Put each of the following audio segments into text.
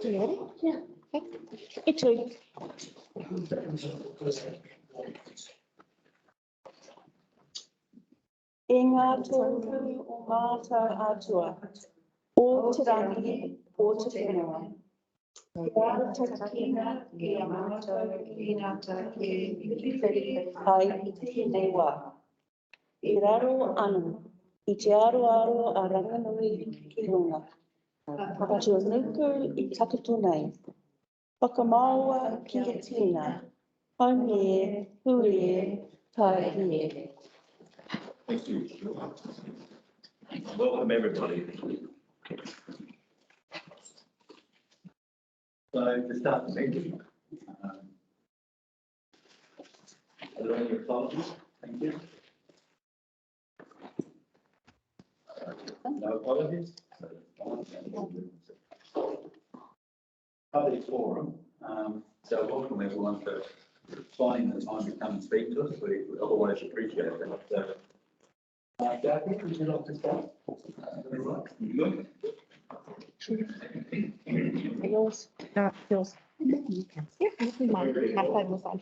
You ready? Yeah. Okay. Ito. Inga tōku o mātou atua, o te rangi, o te whenua. Kia tatakina ki a mātou ki ngā take ai i te hinei wā. I raro anu, i te aro a ranganui ki runga. Whakatua nuku i takatu nei. Whakamaua ki e tina. Haungie, huie, tai hie. Thank you. Welcome, everybody. So, to start the meeting, are there any apologies? Thank you. No apologies. Public forum. So, welcome everyone for finding the time to come and speak to us. We always appreciate that. Jackie, would you like to start? Good. Yours. No, yours. Yeah, mine. My phone was on.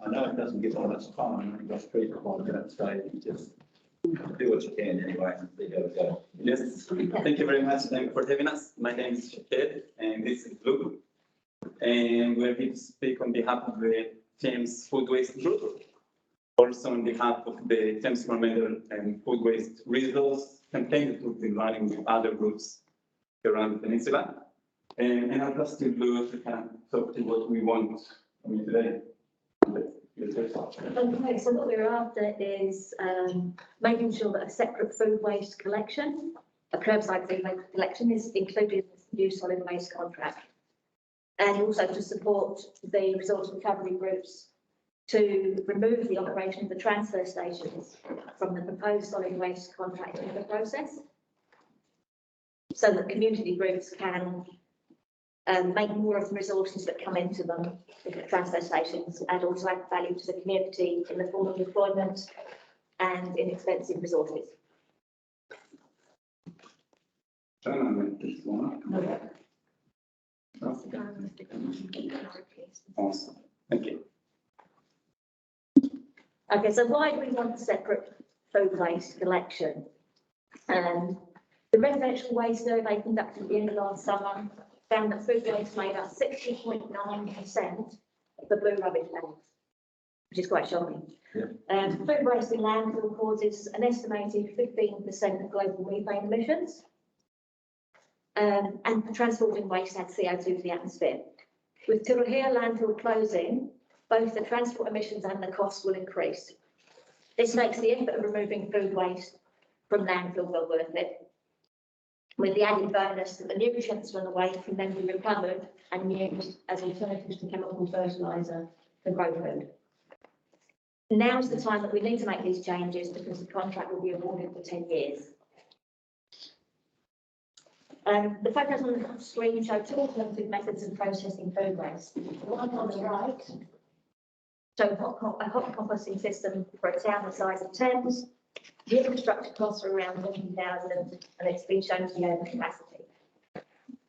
I know it doesn't give all much time, you've got 3 to 5 minutes, so you just do what you can anyway and see how it goes. Yes, thank you very much. Thank you for having us. My name is Shaked and this is Luke. And we're here to speak on behalf of the Thames Food Waste Group. Also on behalf of the Thames Coromandel and Food Waste Resource campaign that we've been running with other groups around the peninsula. And I'd just to Luke to kind of talk to what we want from you today. Okay, so what we're after is making sure that a separate food waste collection, a curbside food waste collection, is included in the new solid waste contract. And also to support the resource recovery groups to remove the operation of the transfer stations from the proposed solid waste contract in the process, so that community groups can make more of the resources that come into them, the transfer stations, and also add value to the community in the form of employment and inexpensive resources. Awesome. Thank you. Okay, so why do we want a separate food waste collection? The residential waste survey conducted at the end of last summer found that food waste made up 60.9% of the blue rubbish bags, which is quite shocking. Yeah. Food waste in landfill causes an estimated 15% of global methane emissions, and transporting waste adds CO2 to the atmosphere. With Turahia landfill closing, both the transport emissions and the costs will increase. This makes the effort of removing food waste from landfill well worth it, with the added bonus that the nutrients from the waste can then be recovered and used as alternatives to chemical fertiliser for grow food. Now's the time that we need to make these changes because the contract will be awarded for 10 years. The photos on the screen show 2 alternative methods of processing food waste. The one on the right shows a hot composting system for a town the size of Thames. The infrastructure costs are around 40,000 and it's been shown to be over capacity.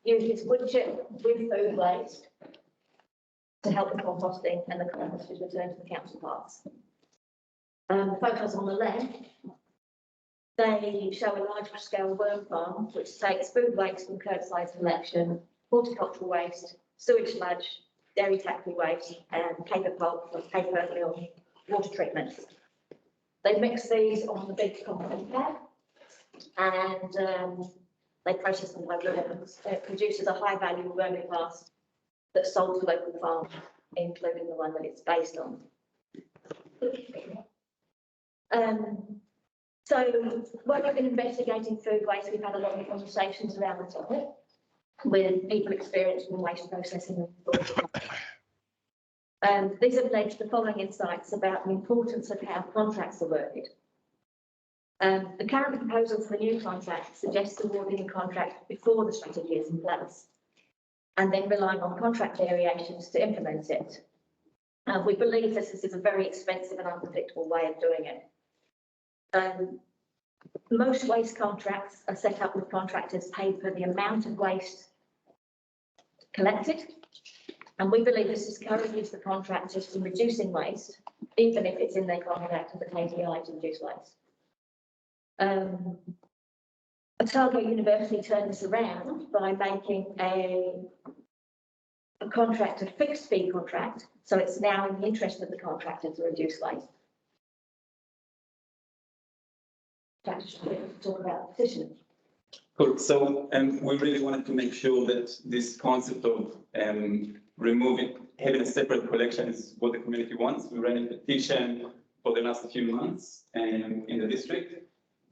Uses wood chip with food waste to help the composting, and the compost is returned to the council parks. The photos on the left, they show a large scale worm farm which takes food waste from curbside collection, horticultural waste, sewage sludge, dairy factory waste, and paper pulp from paper mill water treatment. They mix these on the big compost pad and they process them by worms. It produces a high value vermicast that's sold to local farms, including the one that it's based on. So when we've been investigating food waste, we've had a lot of conversations around the topic with people experienced in waste processing. These have led to the following insights about the importance of how contracts are worded. The current proposal for the new contract suggests awarding the contract before the strategy is in place and then relying on contract variations to implement it. We believe this is a very expensive and unpredictable way of doing it. most waste contracts are set up with contractors paid for the amount of waste collected. And we believe this discourages the contractors from reducing waste, even if it's in their contract with the KPI to reduce waste. Otago University turned this around by making a contract, a fixed fee contract, so it's now in the interest of the contractor to reduce waste. Talk about the petition. Cool. So, we really wanted to make sure that this concept of having a separate collection is what the community wants. We ran a petition for the last few months in the district.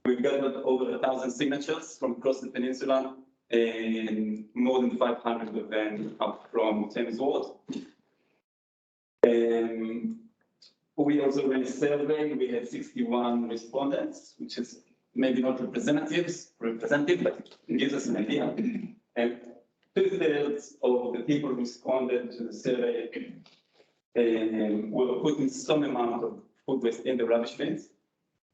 We've gathered over 1,000 signatures from across the peninsula, and more than 500 of them are from Thames Ward. We also ran a survey. We had 61 respondents, which is maybe not representative, but it gives us an idea. And 2/3 of the people who responded to the survey were putting some amount of food waste in the rubbish bins.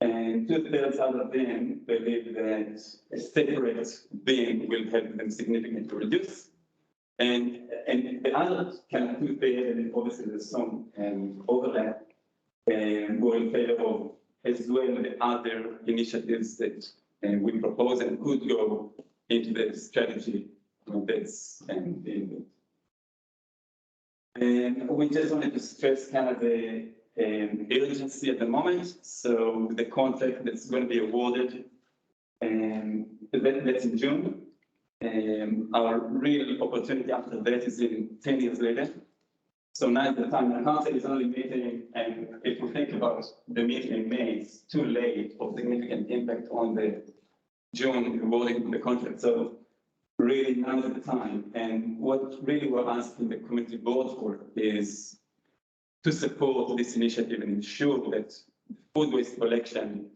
And 2/3 out of them believe that a separate bin will help them significantly reduce. And the other kind of 2/3, and obviously there's some overlap, were in favor of as well the other initiatives that we propose and could go into the strategy that's being built. And we just wanted to stress kind of the urgency at the moment. So the contract that's going to be awarded, that's in June. Our real opportunity after that is in 10 years later. So now is the time. The council is only meeting, and if we think about the meeting in May, it's too late for significant impact on the June awarding the contract. So really now is the time. And what really we're asking the community board for is to support this initiative and ensure that food waste collection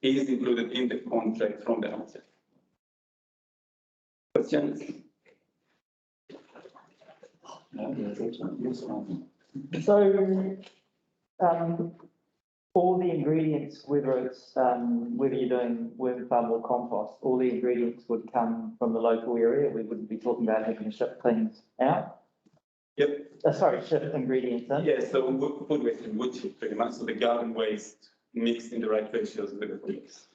is included in the contract from the outset. Questions? So, all the ingredients, whether it's, whether you're doing worm farm or compost, all the ingredients would come from the local area. We wouldn't be talking about having to ship things out. Yep. Ship ingredients in. Yeah, so food waste and wood chip pretty much. So the garden waste mixed in the right ratios with the food waste.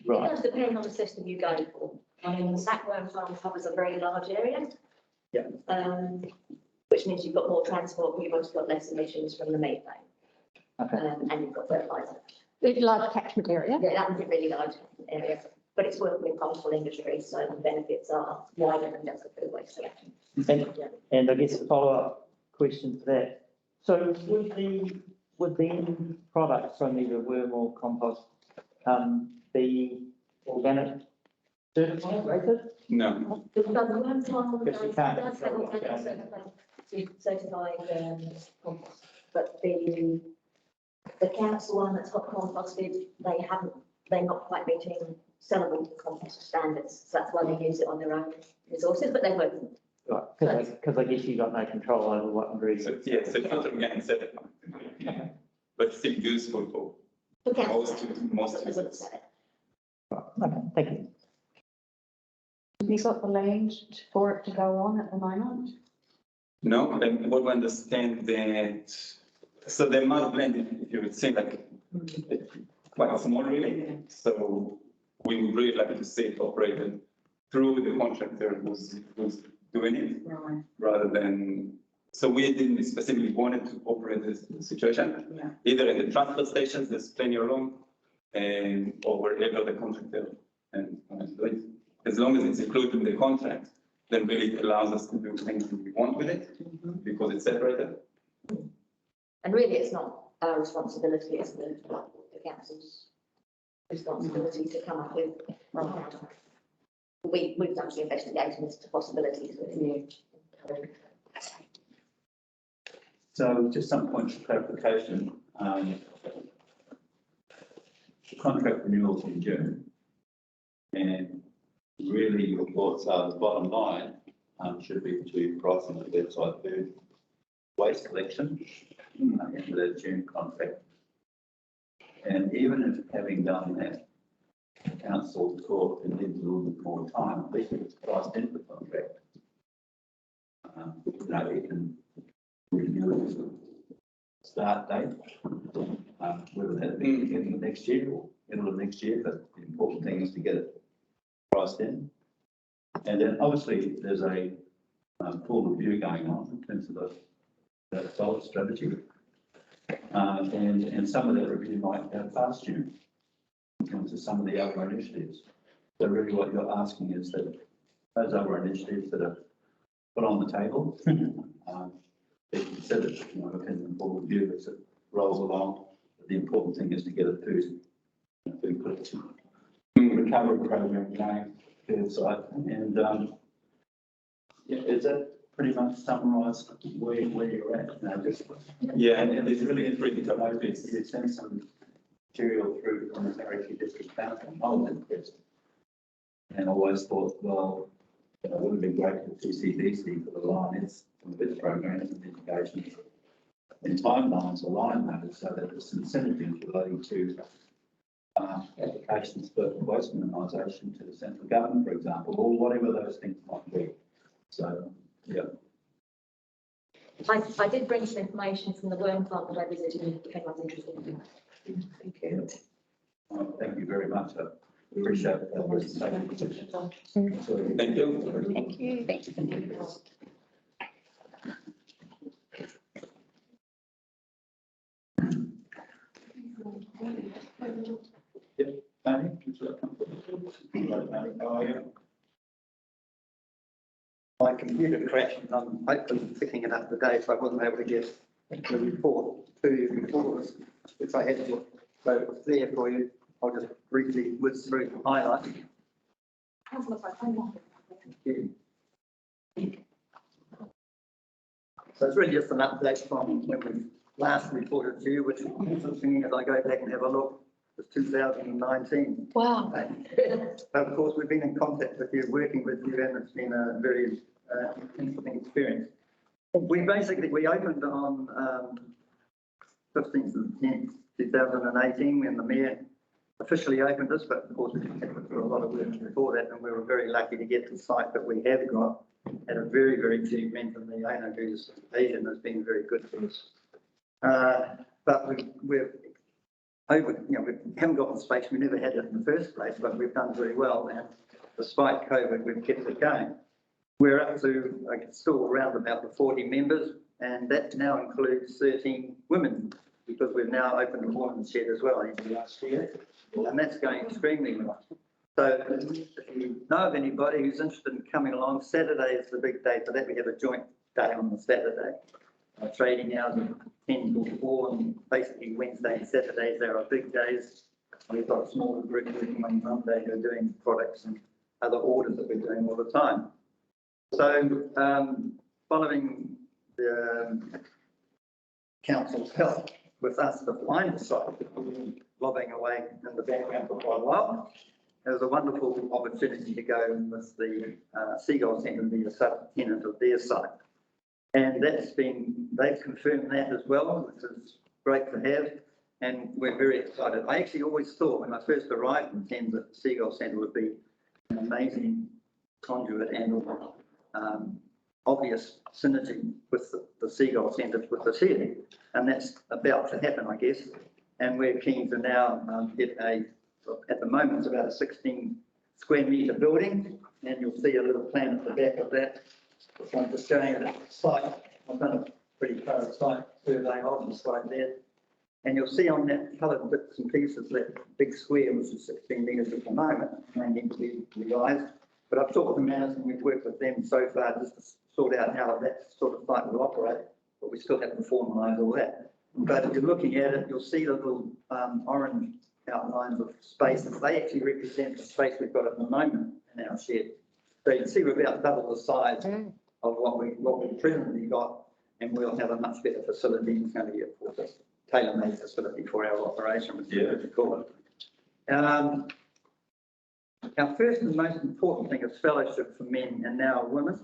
Right. It does depend on the system you go for. I mean, the sackworm farm covers a very large area. Yeah. Which means you've got more transport, but you've also got less emissions from the methane. Okay. And you've got fertiliser. Large catchment area. Yeah, that was a really large area, but it's working with multiple industries, so the benefits are wider than just the food waste collection. And I guess a follow-up question to that. So would the end products from either worm or compost be organic certified rated? No. The worm farm Because you does can't have control organic it. certified compost, but the council one that's got composted, they're not quite meeting sellable compost standards, so that's why they use it on their own resources, but they won't. Right, because I guess you've got no control over what So, ingredients. yeah, so it's not organic certified, but still useful for For council. most They wouldn't users. sell it. Right, okay, thank you. Have you got the land for it to go on at the moment? No, and what we understand that, so the amount of land, if you would say like quite small really. So we would really like to see it operated through the contractor who's doing it Right. rather than, so we didn't specifically wanted to operate this situation. Yeah. Either in the transfer stations, there's plenty of room, or wherever the contractor and do it. As long as it's included in the contract, then really it allows us to do things that we want with it because it's separated. And really, it's not our responsibility, it's the council's responsibility to come up with. We've done some investigating into possibilities with you. So just some points of clarification. The contract renewals in June. And really your thoughts are the bottom line should be to pricing the website food waste collection into the June contract. And even if having done that, the council the court and needs a little bit more time, at least if it's priced into the contract. You know, you can review the start date, whether that be in the next year or middle of next year, but the important thing is to get it priced in. And then obviously there's a full review going on in terms of the solid strategy. And some of that review might have fast tune in terms of some of the other initiatives. So really what you're asking is that those other initiatives that are put on the table, be considered, you know, in the full review as it rolls along. But the important thing is to get it through recovery program going to the site. And yeah, is that pretty much summarised where you're at? No, just, Yeah, and it's really interesting to know you sent some material through from the Territory District Council. I was impressed. And I always thought, well, it would have been great for TCDC for the Lions, some of its programs and education and timelines align those so that there's some synergies relating to applications for waste minimisation to the central government, for example, or whatever those things might be. So, yeah. I did bring some information from the worm farm that I visited and if anyone's interested. Thank you. Thank you very much. I appreciate that presentation. Thank you. Thank you. Tony, would you like to come forward? Hello, Tony, how are you? My computer crashed and I'm hopefully picking it up today, so I wasn't able to get the report to you before this, which I had to. So it's there for you. I'll just briefly whiz through the highlights. So it's really just an update from when we last reported to you, which interesting as I go back and have a look, was 2019. Wow. But of course, we've been in contact with you, working with you, and it's been a very interesting experience. We opened on 15th of 10th, 2018, when the Mayor officially opened us, but of course we had to do a lot of work before that, and we were very lucky to get the site that we have got at a very, very cheap rent, and the owner, who's Asian, has been very good for us. But we're over, you know, we haven't got the space, we never had it in the first place, but we've done very well, and despite COVID, we've kept it going. We're up to still around about the 40 members, and that now includes 13 women, because we've now opened a women's shed as well into last year, and that's going extremely well. So if you know of anybody who's interested in coming along, Saturday is the big day for that. We have a joint day on the Saturday. Trading hours of 10 to 4, and basically Wednesday and Saturdays are our big days. We've got a smaller group working on Monday who are doing products and other orders that we're doing all the time. So following the council's help with us to find the site, we've been lobbying away in the background for quite a while. It was a wonderful opportunity to go with the Seagull Centre and be a sub-tenant of their site. And they've confirmed that as well, which is great to have, and we're very excited. I actually always thought when I first arrived in Thames that the Seagull Centre would be an amazing conduit and obvious synergy with the Seagull Centre with the city, and that's about to happen, I guess. And we're keen to now get at the moment, it's about a 16 square metre building, and you'll see a little plan at the back of that. So I'm just showing the site. I've done a pretty thorough site survey of the site there. And you'll see on that coloured bits and pieces that big square, which is 16 metres at the moment, may need to be revised. But I've talked to Manners and we've worked with them so far just to sort out how that sort of site will operate. But we still have to formalise all that. But if you're looking at it, you'll see the little orange outlines of spaces. They actually represent the space we've got at the moment in our shed. So you can see we're about double the size of what we've presently got, and we'll have a much better facility. It's going to be a tailor-made facility for our operation, which is good to call it. Our first and most important thing is fellowship for men and now women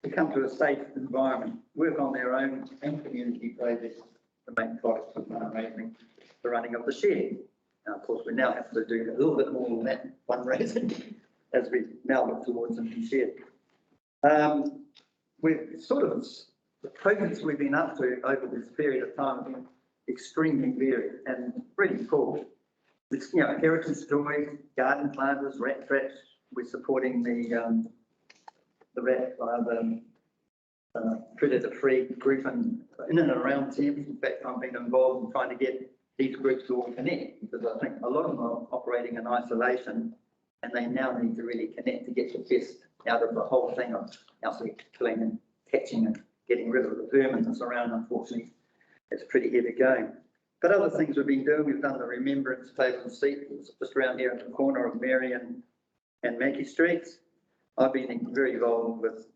to come to a safe environment, work on their own and community projects to make products of arranging the running of the shed. Now, of course, we now have to do a little bit more than that fundraising as we now look towards a new shed. We've sort of, the projects we've been up to over this period of time have been extremely varied and really cool. It's, you know, heritage joy, garden planters, rat traps. We're supporting the rat, predator-free group in and around Thames. In fact, I've been involved in trying to get these groups to all connect, because I think a lot of them are operating in isolation and they now need to really connect to get the best out of the whole thing of actually killing and catching and getting rid of the vermin that's around. Unfortunately, it's pretty heavy going. But other things we've been doing, we've done the remembrance table and seat. It's just around here in the corner of Marion and Mackey Streets. I've been very involved with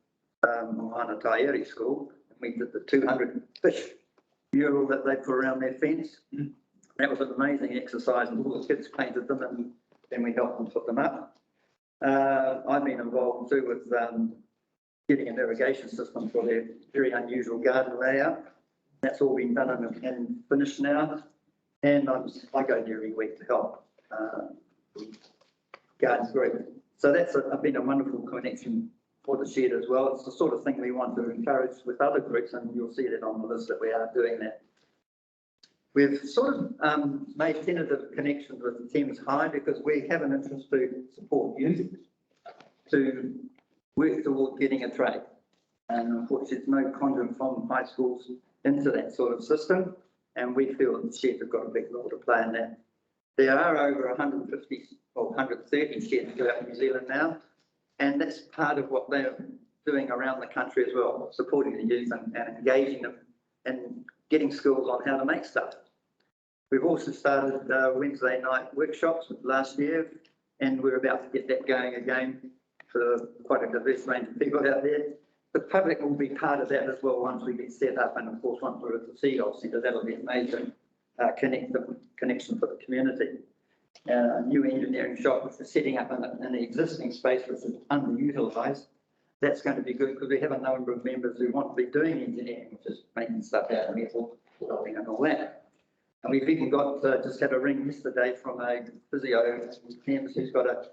Mohana Taieri School. We did the 200 fish mural that they put around their fence. That was an amazing exercise. All the kids painted them and then we helped them put them up. I've been involved too with getting an irrigation system for their very unusual garden layout. That's all been done and finished now. And I go there every week to help garden group. So that's been a wonderful connection for the shed as well. It's the sort of thing we want to encourage with other groups, and you'll see that on the list that we are doing that. We've sort of made tentative connections with Thames High because we have an interest to support youth to work towards getting a trade. And unfortunately, there's no conduit from high schools into that sort of system. And we feel that the sheds have got a big role to play in that. There are over 150 or 130 sheds throughout New Zealand now. And that's part of what they're doing around the country as well, supporting the youth and engaging them and getting skills on how to make stuff. We've also started Wednesday night workshops last year, and we're about to get that going again for quite a diverse range of people out there. The public will be part of that as well once we get set up, and of course once we're at the Seagull Centre, that'll be a major connection for the community. A new engineering shop which is setting up in the existing space which is underutilised. That's going to be good because we have a number of members who want to be doing engineering, which is making stuff out of metal, welding and all that. And we've even got, just had a ring yesterday from a physio in Thames who's got a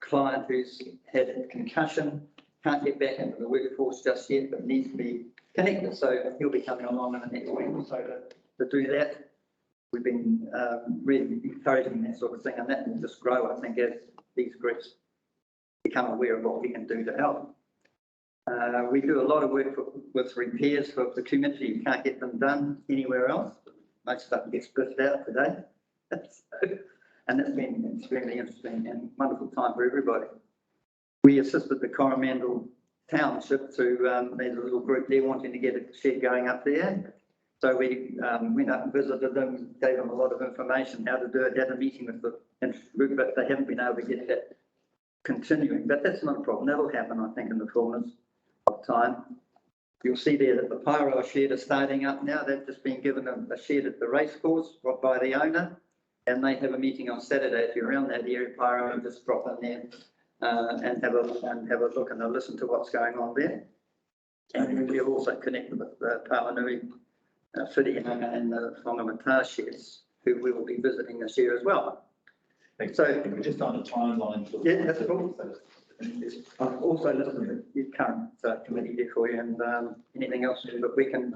client who's had a concussion, can't get back into the workforce just yet, but needs to be connected. So he'll be coming along in the next week or so to do that. We've been really encouraging that sort of thing, and that will just grow, I think, as these groups become aware of what we can do to help. We do a lot of work with repairs for the community. You can't get them done anywhere else. Most stuff gets spliffed out today. And that's been extremely interesting and wonderful time for everybody. We assisted the Coromandel township to, there's a little group there wanting to get a shed going up there. So we went up and visited them, gave them a lot of information how to do it, had a meeting with the group, but they haven't been able to get that continuing. But that's not a problem. That'll happen, I think, in the fullness of time. You'll see there that the pyro shed is starting up now. They've just been given a shed at the racecourse by the owner, and they have a meeting on Saturday. If you're around that area, pyro, just drop in there and have a look and listen to what's going on there. And we'll also connect with the Palanui City and the Whangamata sheds, who we will be visiting this year as well. So Just on the timeline. yeah, that's cool. I've also listened to the current committee there for you, and anything else that we can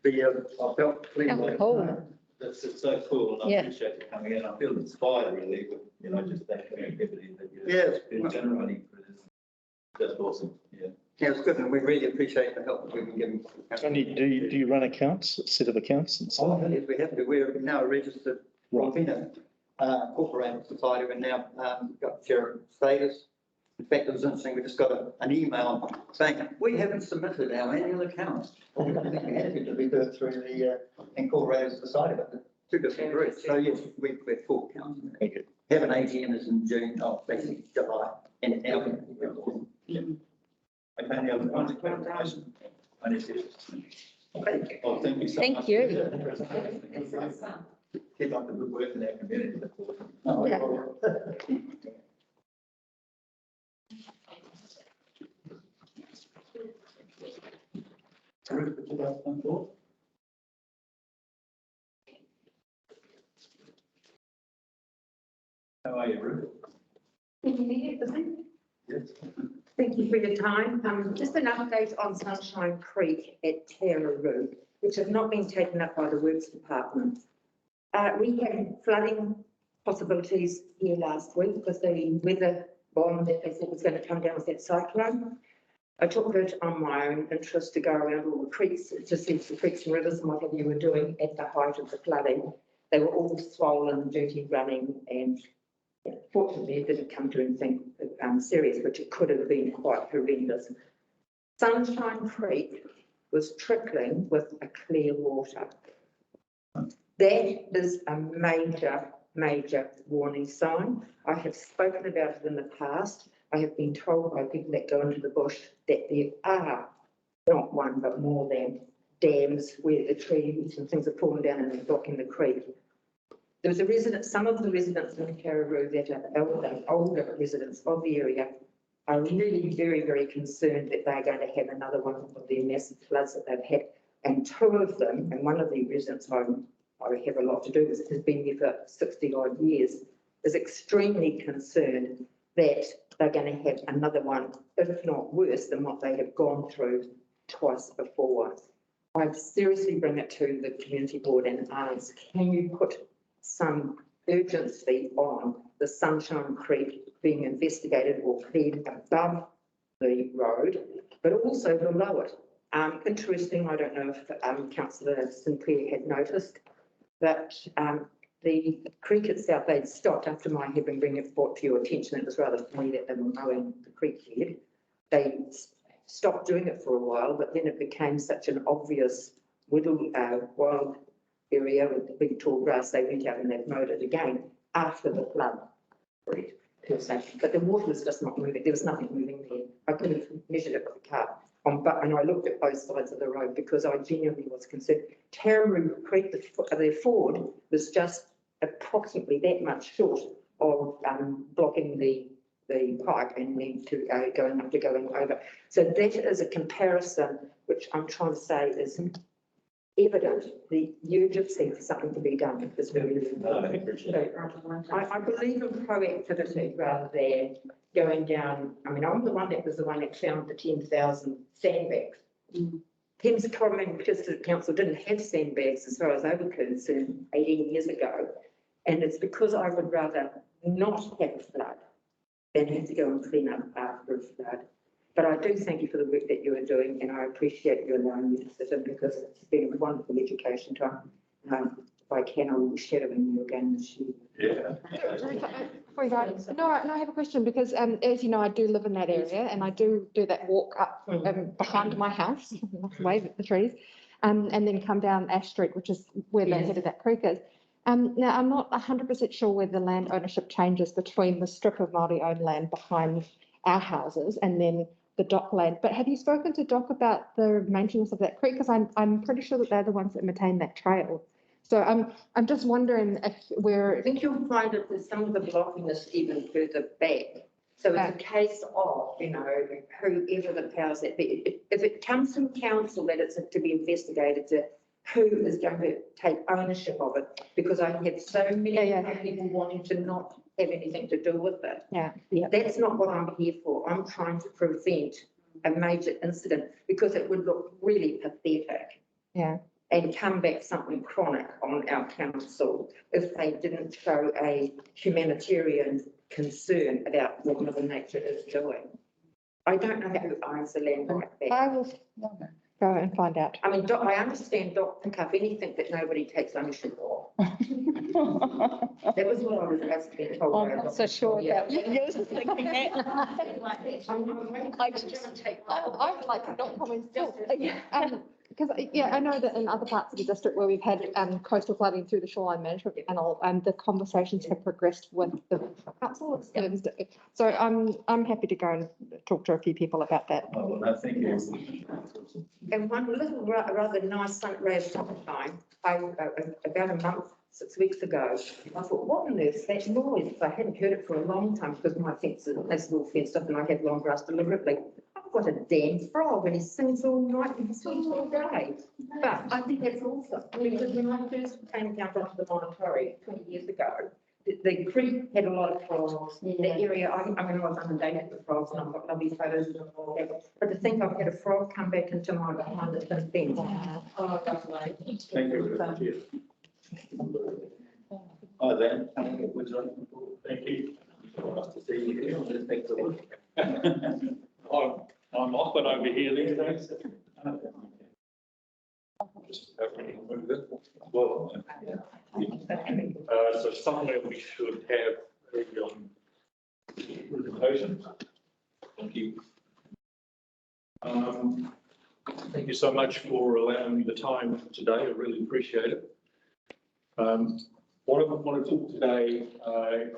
be of help, please. Oh, It's so cool, and I Yeah. appreciate you coming in. I feel inspired really with, you know, just that creativity that you're Yeah, been generating for this. That's awesome, yeah. yeah, it's good, and we really appreciate the help that we've been given. Tony, do you run accounts, a set of accountants and so on? Yes, we have to. We're now a registered, Right. been a corporate society. We're now got share status. In fact, it was interesting. We just got an email saying we haven't submitted our annual accounts. We had to be do it through the incorporated society, but the two different groups. So yes, we're full accounts. Thank you. Have an AGM is in June, basically July, and now. Okay, any other questions? Any questions? Okay. Oh, thank you so Thank much. you. Keep up the good work in our community. No, Yeah. Ruth, would you like to come forward? time. Just an update on Sunshine Creek at Tararoo, which has not been taken up by the Works Department. We had flooding possibilities here last week because the weather bomb that they thought was going to come down with that cyclone. I took it on my own interest to go around all the creeks, to see the creeks and rivers and whatever you were doing at the height of the flooding. They were all swollen, dirty, running, and fortunately it didn't come to anything serious, but it could have been quite horrendous. Sunshine Creek was trickling with a clear water. That is a major warning sign. I have spoken about it in the past. I have been told by people that go into the bush that there are not one but more than dams where the trees and things are falling down and they're blocking the creek. There was a resident, some of the residents in Tararoo that are older residents of the area are really very concerned that they're going to have another one of their massive floods that they've had. And two of them, and one of the residents I have a lot to do with, has been here for 60 odd years, is extremely concerned that they're going to have another one, if not worse than what they have gone through twice before. I'd seriously bring it to the community board and ask, can you put some urgency on the Sunshine Creek being investigated or cleared above the road, but also below it? Interesting, I don't know if Councillor Sinclair had noticed, but the creek itself, they'd stopped after my had been bringing it brought to your attention. It was rather funny that they were mowing the creek bed. They stopped doing it for a while, but then it became such an obvious wild area with the big tall grass. They went out and they've mowed it again after the flood. But the water was just not moving. There was nothing moving there. I could have measured it with a car. And I looked at both sides of the road because I genuinely was concerned. Tararoo Creek, the ford was just approximately that much short of blocking the pipe and then to going over. So that is a comparison which I'm trying to say is evident. The urgency for something to be done is very important. I believe in proactivity rather than going down. I mean, I'm the one that found the 10,000 sandbags. Thames Community Council didn't have sandbags as far as they were concerned 18 years ago. And it's because I would rather not have a flood than have to go and clean up after a flood. But I do thank you for the work that you are doing, and I appreciate you allowing me to sit in because it's been a wonderful education time. If I can, I will be shadowing you again this year. Yeah. Before you go, no, I have a question because, as you know, I do live in that area and I do that walk up behind my house, wave at the trees, and then come down Ash Street, which is where the head of that creek is. Now, I'm not 100% sure where the land ownership changes between the strip of Māori-owned land behind our houses and then the dock land. But have you spoken to Dock about the maintenance of that creek? Because I'm pretty sure that they're the ones that maintain that trail. So I'm just wondering if I think you'll find that there's some of the blocking is even further back. So it's a case of, whoever the powers that be, if it comes from council that it's to be investigated, to who is going to take ownership of it, because I have so many people wanting to not have anything to do with it. That's not what I'm here for. I'm trying to prevent a major incident because it would look really pathetic. And come back something chronic on our council if they didn't show a humanitarian concern about what Mother Nature is doing. I don't know who owns the land like that. I will go and find out. I mean, I understand Doc pick up anything that nobody takes ownership of. That was what I was asking. I'm not so sure about you. You're just thinking that. I would like to not comment still. Because I know that in other parts of the district where we've had coastal flooding through the shoreline management panel, the conversations have progressed with the council. So I'm happy to go and talk to a few people about that. Oh, well, thank you. And one little rather nice ray of sunshine, about a month, 6 weeks ago, I thought, what on earth is that noise? I hadn't heard it for a long time because my fence is all fenced up and I have long grass deliberately. I've got a damn frog and he sings all night and he sings all day. But I think that's awesome because when I first came down to the Monterey 20 years ago, the creek had a lot of frogs. The area, I mean, I was inundated with frogs and I've got lovely photos of all that. But to think I've had a frog come back into my behind the thin fence. Oh, that's right. Thank you. Hi there. Thank you. Nice to see you here. Thanks a lot. I'm often over here these days. Just move it. Well, so somewhere we should have a presentation. Thank you. Thank you so much for allowing me the time today. I really appreciate it. What I want to talk today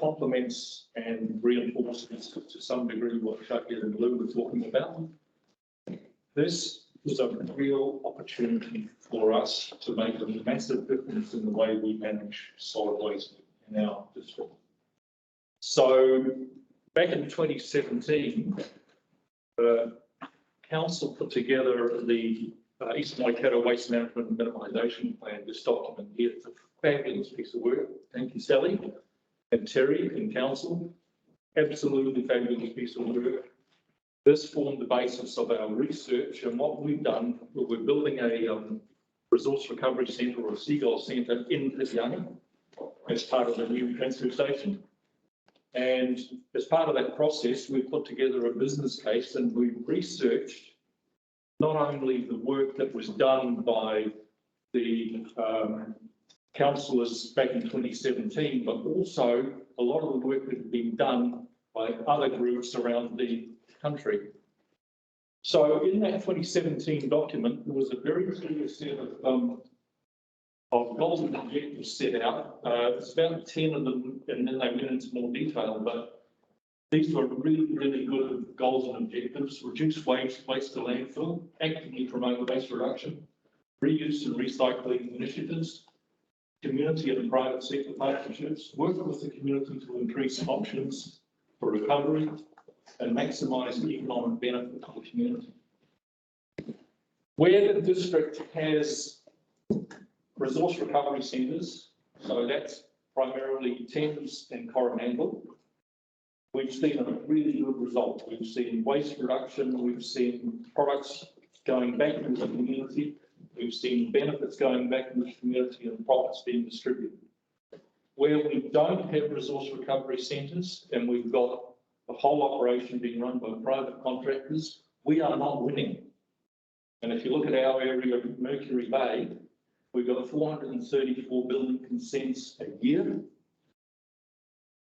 complements and reinforces to some degree what Shakir and Lou were talking about. This is a real opportunity for us to make a massive difference in the way we manage solid waste in our district. So back in 2017, the council put together the Eastern Waikato Waste Management and Minimisation Plan. This document here, it's a fabulous piece of work. Thank you, Sally and Terry and council. Absolutely fabulous piece of work. This formed the basis of our research, and what we've done, we're building a resource recovery centre or a seagull centre in Titiana as part of the new transfer station. And as part of that process, we've put together a business case and we've researched not only the work that was done by the councillors back in 2017, but also a lot of the work that had been done by other groups around the country. So in that 2017 document, there was a very clear set of goals and objectives set out. It's about 10 of them, and then they went into more detail, but these were really, really good goals and objectives. Reduce waste to landfill, actively promote waste reduction, reuse and recycling initiatives, community and private sector partnerships, work with the community to increase options for recovery, and maximise the economic benefit to the community. Where the district has resource recovery centres, so that's primarily Thames and Coromandel, we've seen a really good result. We've seen waste reduction, we've seen products going back into the community, we've seen benefits going back into the community and profits being distributed. Where we don't have resource recovery centres and we've got the whole operation being run by private contractors, we are not winning. And if you look at our area of Mercury Bay, we've got 434 building consents a year.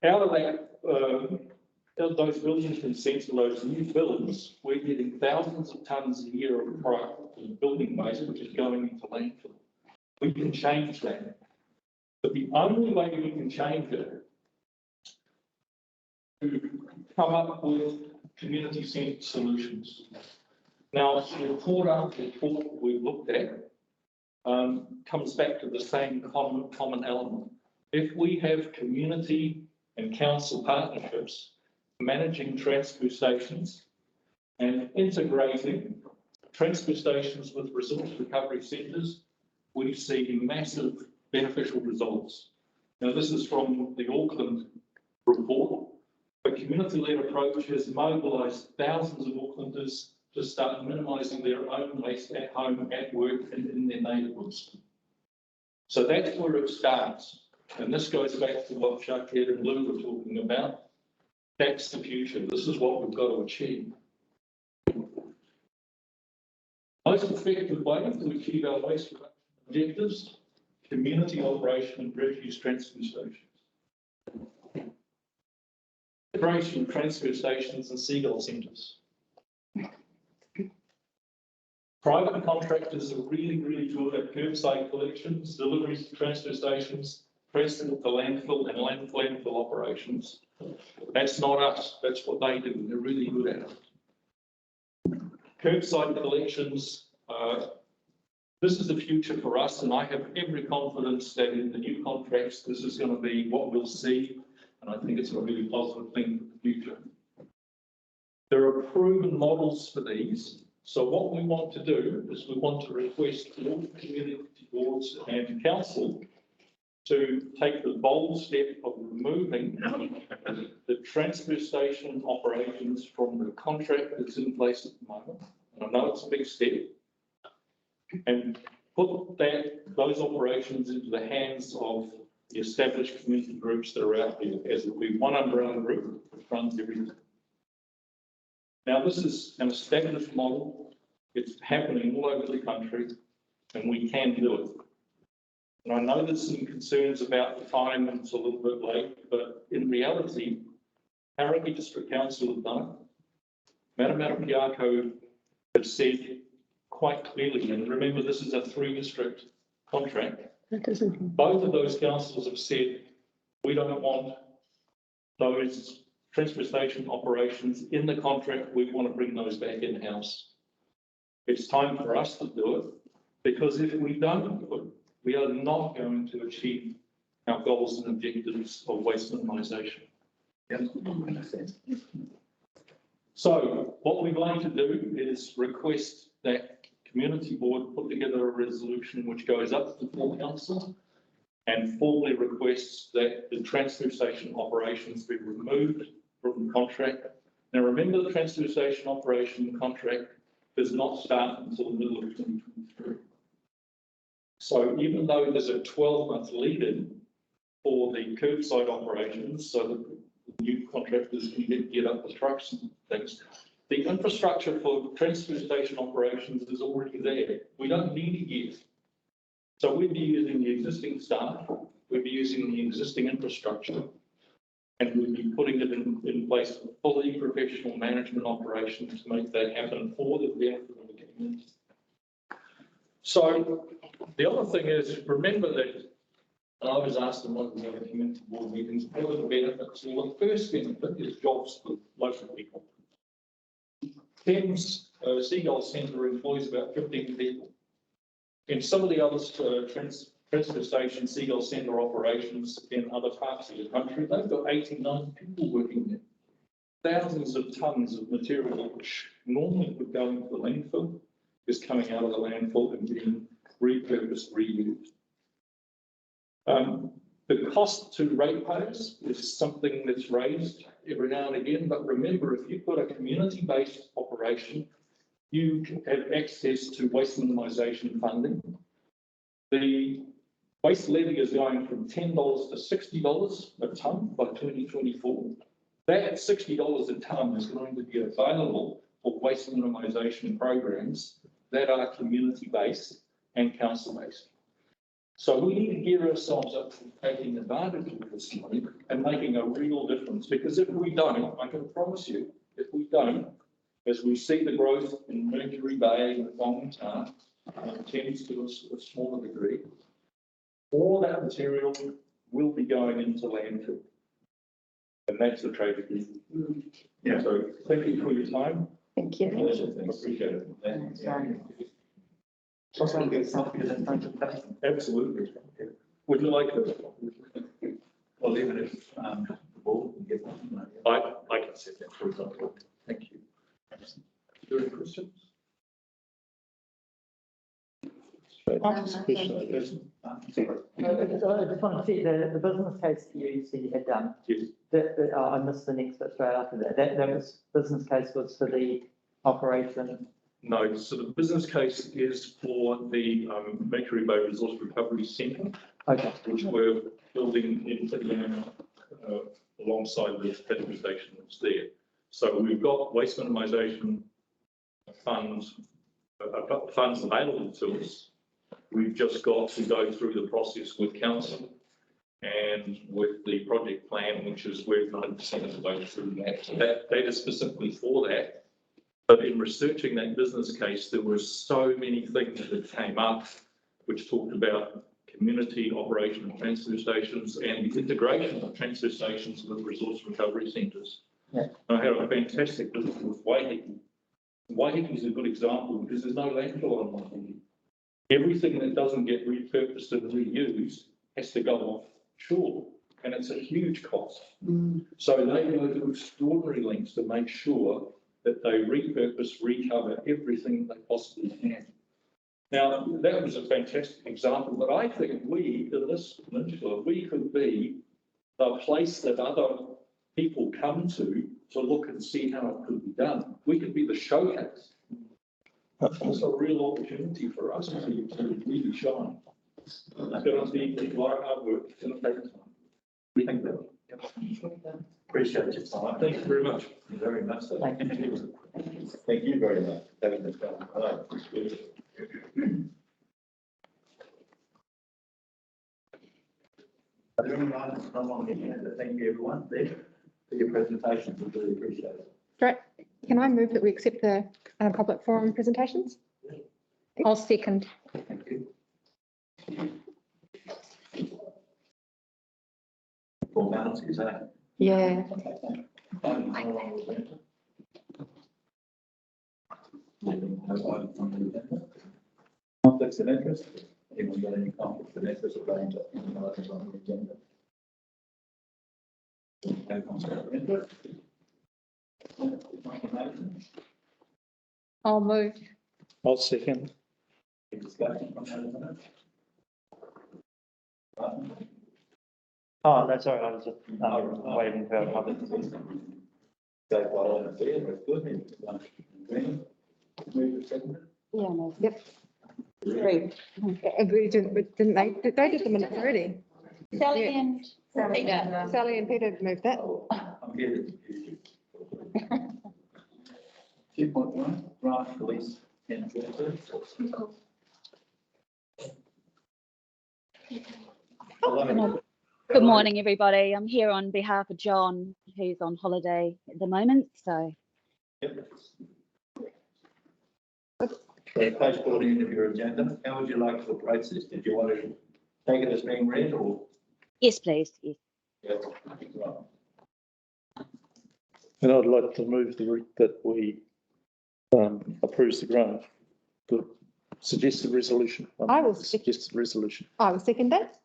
Out of that, those building consents, those new builds, we're getting thousands of tonnes a year of product in building waste, which is going into landfill. We can change that. But the only way we can change it to come up with community-centred solutions. Now, the report after report we've looked at comes back to the same common element. If we have community and council partnerships managing transfer stations and integrating transfer stations with resource recovery centres, we see massive beneficial results. Now, this is from the Auckland report. A community-led approach has mobilised thousands of Aucklanders to start minimising their own waste at home, at work, and in their neighbourhoods. So that's where it starts. And this goes back to what Shakir and Lou were talking about. That's the future. This is what we've got to achieve. Most effective way to achieve our waste reduction objectives, community operation and refuse transfer stations. Integration of transfer stations and seagull centres. Private contractors are really, really good at curbside collections, deliveries to transfer stations, transport to landfill and landfill operations. That's not us, that's what they do, they're really good at it. Curbside collections, this is the future for us, and I have every confidence that in the new contracts, this is going to be what we'll see, and I think it's a really positive thing for the future. There are proven models for these. So what we want to do is we want to request all community boards and council to take the bold step of removing the transfer station operations from the contract that's in place at the moment. And I know it's a big step. And put those operations into the hands of the established community groups that are out there, as it will be one umbrella group that runs everything. Now, this is an established model. It's happening all over the country, and we can do it. And I know there's some concerns about the time and it's a little bit late, but in reality, Haringey District Council have done it. Matamata Piako have said quite clearly, and remember this is a 3-district contract, both of those councils have said, we don't want those transfer station operations in the contract, we want to bring those back in-house. It's time for us to do it, because if we don't do it, we are not going to achieve our goals and objectives of waste minimisation. So what we'd like to do is request that Community Board put together a resolution which goes up to the full council and formally requests that the transfer station operations be removed from the contract. Now remember, the transfer station operation contract does not start until the middle of 2023. So even though there's a 12-month lead-in for the curbside operations, so that the new contractors can get up the trucks and things, the infrastructure for transfer station operations is already there. We don't need it yet. So we'd be using the existing staff, we'd be using the existing infrastructure, and we'd be putting it in place for fully professional management operations to make that happen for the benefit of the community. So the other thing is, remember that, and I was asked in one of the other community board meetings, what are the benefits? Well, the first benefit is jobs for local people. Thames Seagull Centre employs about 15 people. In some of the other transfer station Seagull Centre operations in other parts of the country, they've got 89 people working there. Thousands of tonnes of material which normally would go into the landfill is coming out of the landfill and being repurposed, reused. The cost to ratepayers is something that's raised every now and again, but remember, if you've got a community-based operation, you can have access to waste minimisation funding. The waste levy is going from $10 to $60 a tonne by 2024. That $60 a tonne is going to be available for waste minimisation programs that are community-based and council-based. So we need to gear ourselves up for taking advantage of this money and making a real difference, because if we don't, I can promise you, if we don't, as we see the growth in Mercury Bay and Wellington, Thames to a smaller degree, all that material will be going into landfill. And that's the tragedy. Yeah. So thank you for your time. Thank you. Appreciate it. Absolutely. Would you like to? Well, even if the board can get one. I can set that, for example. Thank you. Do you have any questions? I just wanted to see the business case that you said you had done. Yes. I missed the next bit straight after that. That was business case was for the operation. No, so the business case is for the Mercury Bay Resource Recovery Centre, Okay. which we're building in alongside the petrol station that's there. So we've got waste minimisation funds available to us. We've just got to go through the process with council and with the project plan, which is we're 90% of the way through that. So that is specifically for that. But in researching that business case, there were so many things that came up which talked about community operation of transfer stations and the integration of transfer stations with resource recovery centres. Yeah. I had a fantastic visit with Waiheke. Waiheke is a good example because there's no landfill on Waiheke. Everything that doesn't get repurposed and reused has to go offshore, and it's a huge cost. So they go to extraordinary lengths to make sure that they repurpose, recover everything they possibly can. Now, that was a fantastic example, but I think we, in this peninsula, we could be the place that other people come to look and see how it could be done. We could be the showcase. It's a real opportunity for us to really shine. It's going to be a lot of hard work. It's going to take time. We think that. Appreciate your time. Thank you very much. Very much so. Thank you. Thank you very much for having this done. Are there any items from on the agenda? Thank you, everyone, there for your presentations. We really appreciate it. Great. Can I move that we accept the public forum presentations? I'll second. Thank you. Formalities, eh? Yeah. Conflicts of interest? Anyone got any conflicts of interest relating to any items on the agenda? No conflict of interest? I'll move. I'll second. Any discussion from that? Oh, that's all right. I was just waiting for our public. So, well, that's good. Move to second. Yeah, no. Yep. Great. Agreed, didn't they? They did the minutes already. Sally and Peter. Sally and Peter moved that. I'm here to confuse you. 2.1, grant release and transfer. Good morning, everybody. I'm here on behalf of John, who's on holiday at the moment, so. Yep. Page 14 of your agenda. How would you like to approach this? Did you want to take it as being read or? Yes, please, yes. Yeah. Right. And I'd like to move that we approves the grant. The suggested resolution. I will Suggested resolution. I will second that.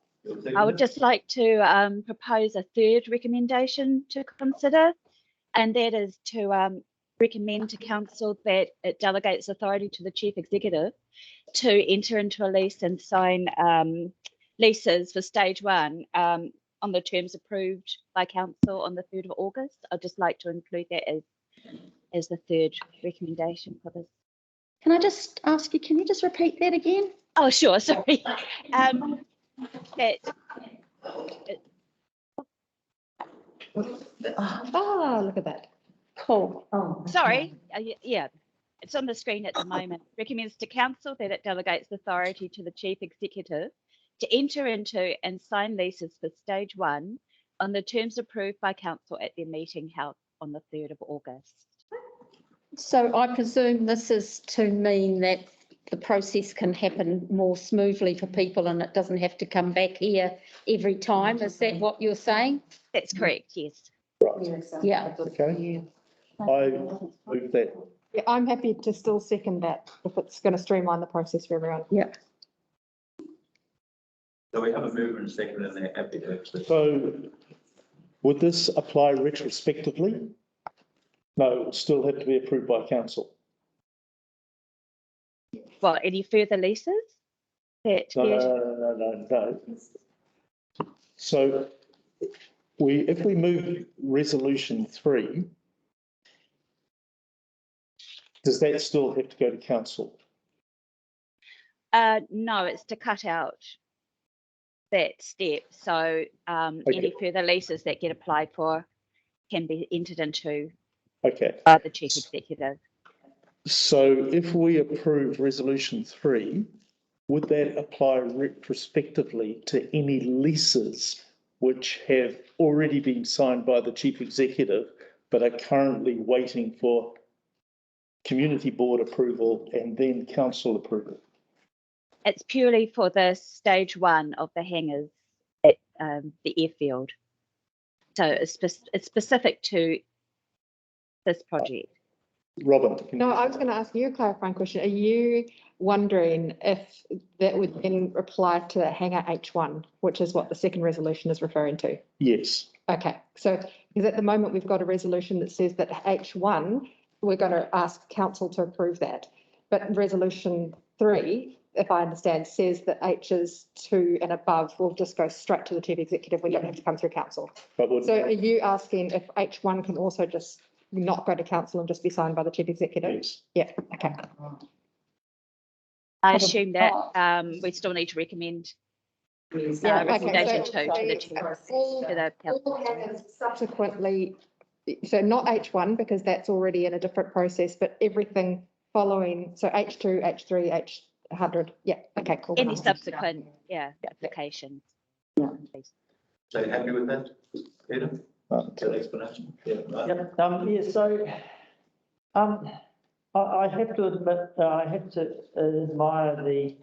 I would just like to propose a third recommendation to consider, and that is to recommend to council that it delegates authority to the chief executive to enter into a lease and sign leases for stage 1 on the terms approved by council on the 3rd of August. I'd just like to include that as the third recommendation for this. Can I just ask you, can you just repeat that again? Oh, sure, sorry. Oh, look at that. Cool. Oh. Sorry, yeah, it's on the screen at the moment. Recommends to council that it delegates authority to the chief executive to enter into and sign leases for stage 1 on the terms approved by council at their meeting held on the 3rd of August. So I presume this is to mean that the process can happen more smoothly for people and it doesn't have to come back here every time. Is that what you're saying? That's correct, yes. Yeah. Okay. I move that. Yeah, I'm happy to still second that if it's going to streamline the process for everyone. Yeah. So we have a mover and a second and they're happy to actually. So would this apply retrospectively? No, it would still have to be approved by council. Well, any further leases? No. So if we move resolution 3, does that still have to go to council? No, it's to cut out that step. So any further leases that get applied for can be entered into by the chief executive. So if we approve resolution 3, would that apply retrospectively to any leases which have already been signed by the chief executive but are currently waiting for community board approval and then council approval? It's purely for the stage 1 of the hangars at the airfield. So it's specific to this project. Robin. No, I was going to ask you a clarifying question. Are you wondering if that would then apply to hangar H1, which is what the second resolution is referring to? Yes. Okay, so because at the moment we've got a resolution that says that H1, we're going to ask council to approve that. But resolution 3 if I understand, says that H's 2 and above will just go straight to the chief executive. We don't have to come through council. But would, So are you asking if H1 can also just not go to council and just be signed by the chief executive? yes. Yeah, okay. I assume that we still need to recommend Yeah, okay, recommendation so to the chief, all- to the council. all has subsequently, so not H1 because that's already in a different process, but everything following, so H2, H3, H100, yeah, okay, cool. Any subsequent, applications. Please. So you happy with that, Peter? Right. Good explanation? Yeah, right. Yep, yeah, so, I have to admit, I have to admire the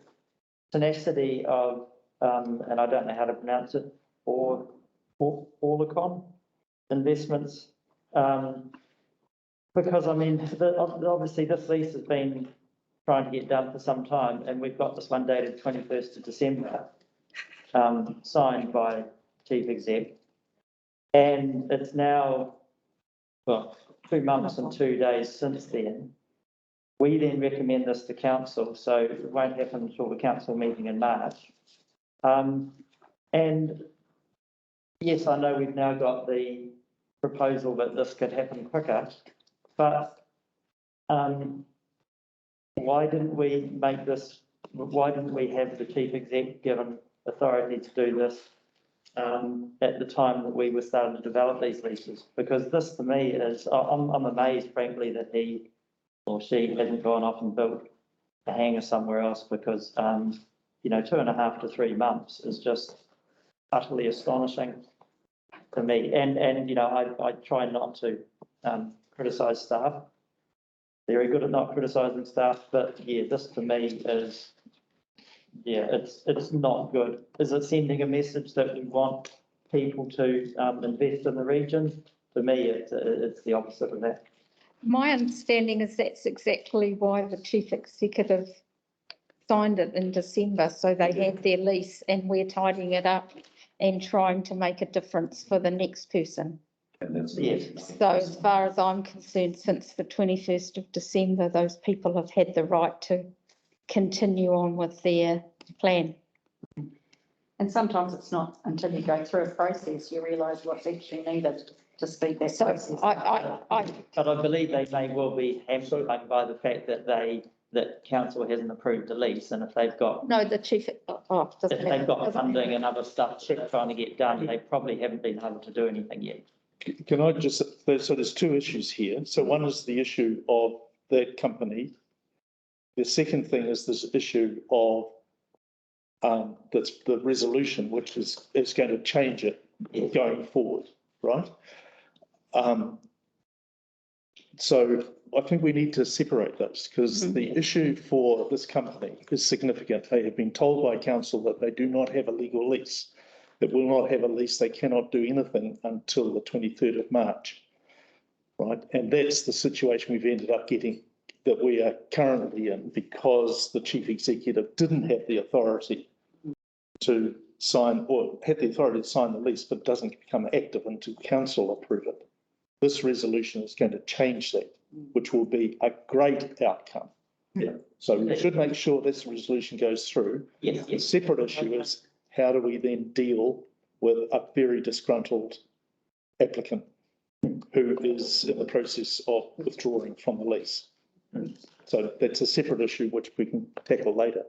tenacity of, and I don't know how to pronounce it, Orlicon Investments. Because I mean, obviously this lease has been trying to get done for some time, and we've got this one dated 21st of December, signed by Chief Exec. And it's now, well, 2 months and 2 days since then. We then recommend this to council, so it won't happen until the council meeting in March. And yes, I know we've now got the proposal that this could happen quicker, but why didn't we make this, why didn't we have the chief exec given authority to do this at the time that we were starting to develop these leases? Because this to me is, I'm amazed frankly that he or she hasn't gone off and built a hangar somewhere else, because, 2.5 to 3 months is just utterly astonishing to me. And I try not to criticise staff. Very good at not criticising staff, but yeah, this to me is, it's not good. Is it sending a message that we want people to invest in the region? To me, it's the opposite of that. My understanding is that's exactly why the chief executive signed it in December, so they had their lease, and we're tidying it up and trying to make a difference for the next person. And that's, So as far as I'm concerned, since the 21st of December, those people have had the right to continue on with their plan. And sometimes it's not until you go through a process, you realise what's actually needed to speed that So process. But I believe they may well be hampered by the fact that that council hasn't approved the lease, and if they've got, No, the chief, if they've got funding and other stuff they're trying to get done, they probably haven't been able to do anything yet. Can I just, so there's 2 issues here. So one is the issue of that company. The second thing is this issue of that's the resolution, which is going to change it going forward, right? So I think we need to separate those, because the issue for this company is significant. They have been told by council that they do not have a legal lease. That will not have a lease. They cannot do anything until the 23rd of March, right? And that's the situation we've ended up getting, that we are currently in, because the chief executive didn't have the authority to sign, or had the authority to sign the lease, but doesn't become active until council approve it. This resolution is going to change that, which will be a great outcome. Yeah. So we should make sure this resolution goes through. Yes, The separate issue is, how do we then deal with a very disgruntled applicant who is in the process of withdrawing from the lease? So that's a separate issue which we can tackle later.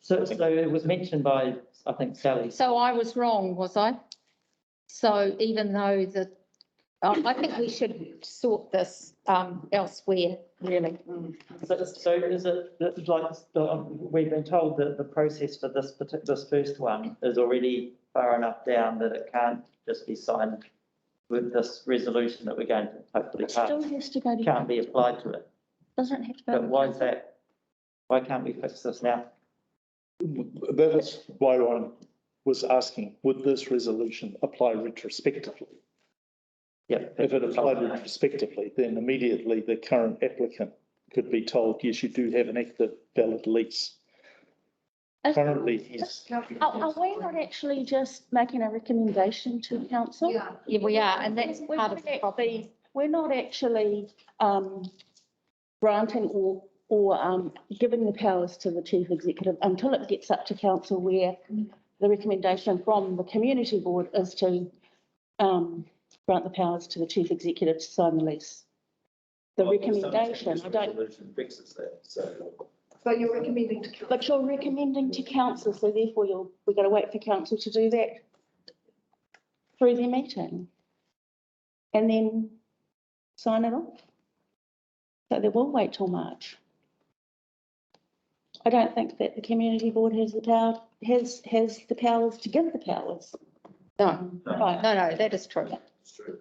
So it was mentioned by, I think, Sally. So I was wrong, was I? So even though I think we should sort this elsewhere, really. So is it like, we've been told that the process for this first one is already far enough down that it can't just be signed with this resolution that we're going to hopefully pass. Still has to go to. Can't be applied to it. Doesn't have to go. But to why is council. that? Why can't we fix this now? That is why I was asking, would this resolution apply retrospectively? Yeah. If it applied retrospectively, then immediately the current applicant could be told, yes, you do have an active valid lease. Currently, he's. Are we not actually just making a recommendation to council? Yeah, we are, and that's part of the problem. We're not actually granting or for giving the powers to the chief executive until it gets up to council, where the recommendation from the community board is to grant the powers to the chief executive to sign the lease. The recommendation, I don't, Resolution fixes that, so. So you're recommending to council? but you're recommending to council, so therefore we've got to wait for council to do that through their meeting and then sign it off. So they will wait till March. I don't think that the community board has the power, has the powers to give the powers. No, Right. no, that is true. It's true.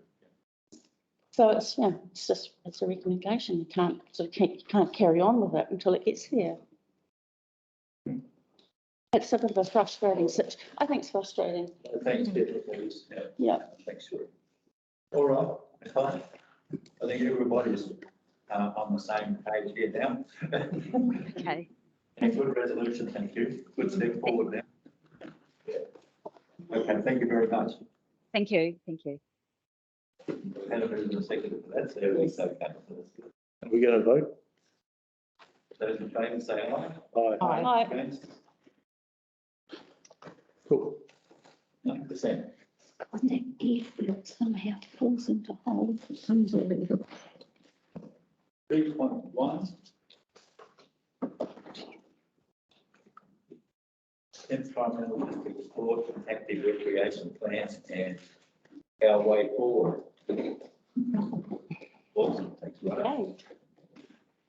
So it's, yeah, it's a recommendation. You can't you can't carry on with it until it gets there. It's a bit of a frustrating I think it's frustrating. Thanks, Peter, please. Yeah. Thanks, sure. All right, fine. I think everybody's on the same page here now. Okay. A good resolution, thank you. Good step forward now. Okay, thank you very much. Thank you. Thank you. Had a move in a second for that, so it's okay. Are we going to vote? Those in favour say aye. Aye. Aye. Against? Cool. 9%. That airfield somehow falls into holes. It's unbelievable. 3.1. Thames Community District Board active recreation plan and our way forward. Awesome, thanks, right.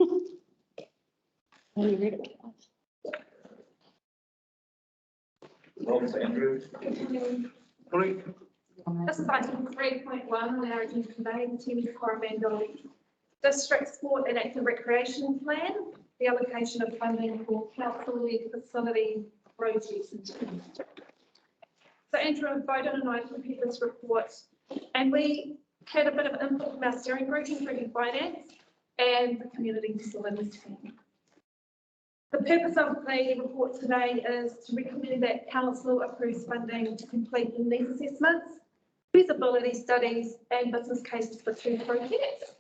Yay. Only read it twice. Thanks, Andrew. This is item 3.1 on our agenda today, the Thames Coromandel District Sport and Active Recreation Plan, the allocation of funding for council-led facility projects. So Andrew voted and I prepared this report, and we had a bit of input from our steering group, including finance and the community facilities team. The purpose of the report today is to recommend that council approves funding to complete the needs assessments, feasibility studies and business cases for two projects,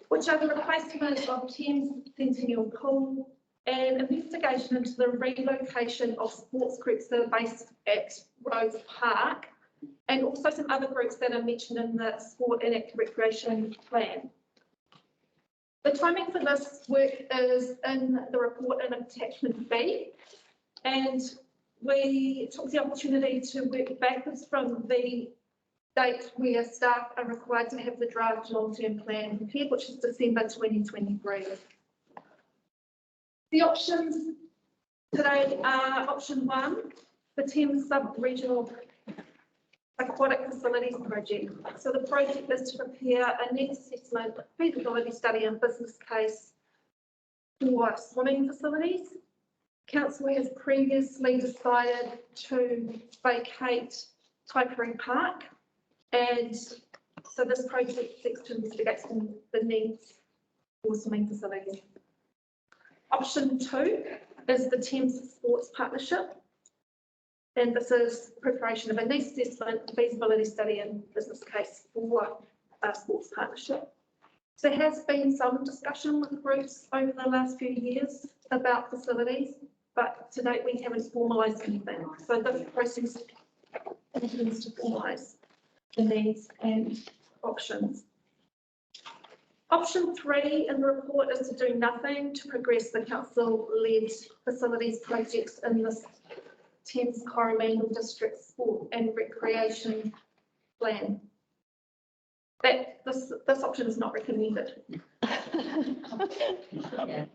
which are the replacement of Thames Centennial Pool and investigation into the relocation of sports groups that are based at Rose Park, and also some other groups that are mentioned in the sport and active recreation plan. The timing for this work is in the report in attachment B, and we took the opportunity to work backwards from the date where staff are required to have the draft long-term plan prepared, which is December 2023. The options today are option 1, the Thames Sub-Regional Aquatic Facilities Project. So the project is to prepare a needs assessment, feasibility study and business case for swimming facilities. Council has previously decided to vacate Porritt Park, and so this project seeks to investigate the needs for swimming facilities. Option 2 is the Thames Sports Partnership, and this is preparation of a needs assessment, feasibility study and business case for a sports partnership. So there has been some discussion with groups over the last few years about facilities, but to date we haven't formalised anything. So this process intends to formalise the needs and options. Option 3 in the report is to do nothing to progress the council-led facilities projects in this Thames Coromandel District Sport and Recreation Plan. This option is not recommended. The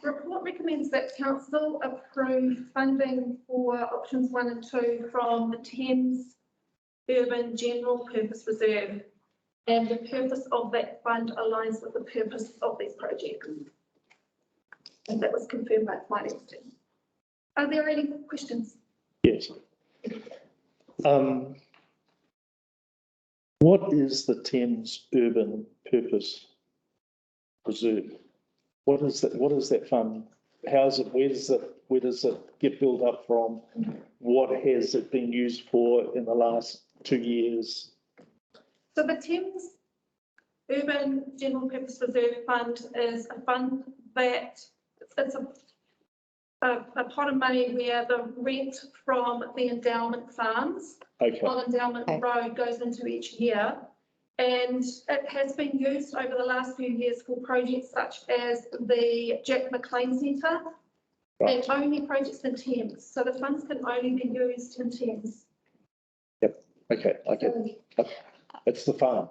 report recommends that council approve funding for options 1 and 2 from the Thames Urban General Purpose Reserve, and the purpose of that fund aligns with the purpose of these projects. And that was confirmed by the finance team. Are there any questions? Yes. What is the Thames Urban Purpose Reserve? What is that fund? How is it, where does it get built up from? What has it been used for in the last 2 years? So the Thames Urban General Purpose Reserve Fund is a fund that it's a pot of money where the rent from the endowment farms Okay, on Endowment Road goes into each year. And it has been used over the last few years for projects such as the Jack McLean Centre and only projects in Thames. So the funds can only be used in Thames. okay, it's the farm.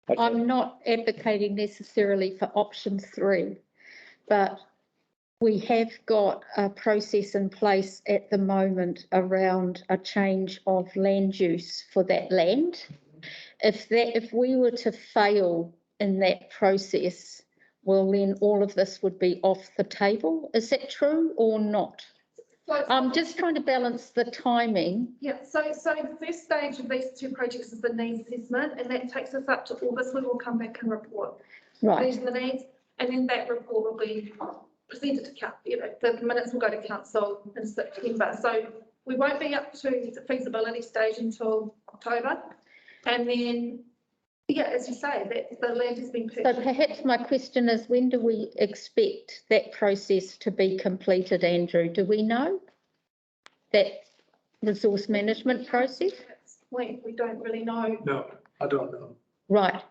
Okay. I'm not advocating necessarily for option 3, but we have got a process in place at the moment around a change of land use for that land. If we were to fail in that process, well, then all of this would be off the table. Is that true or not? So, I'm just trying to balance the timing. yeah, so the first stage of these 2 projects is the needs assessment, and that takes us up to August when we'll come back and report. Right, These are the needs, and then that report will be presented to council, the minutes will go to council in September. So we won't be up to the feasibility stage until October. And then, yeah, as you say, that the land has been so purchased. perhaps my question is, when do we expect that process to be completed, Andrew? Do we know that resource management process? We don't really know. No, I don't know. Right,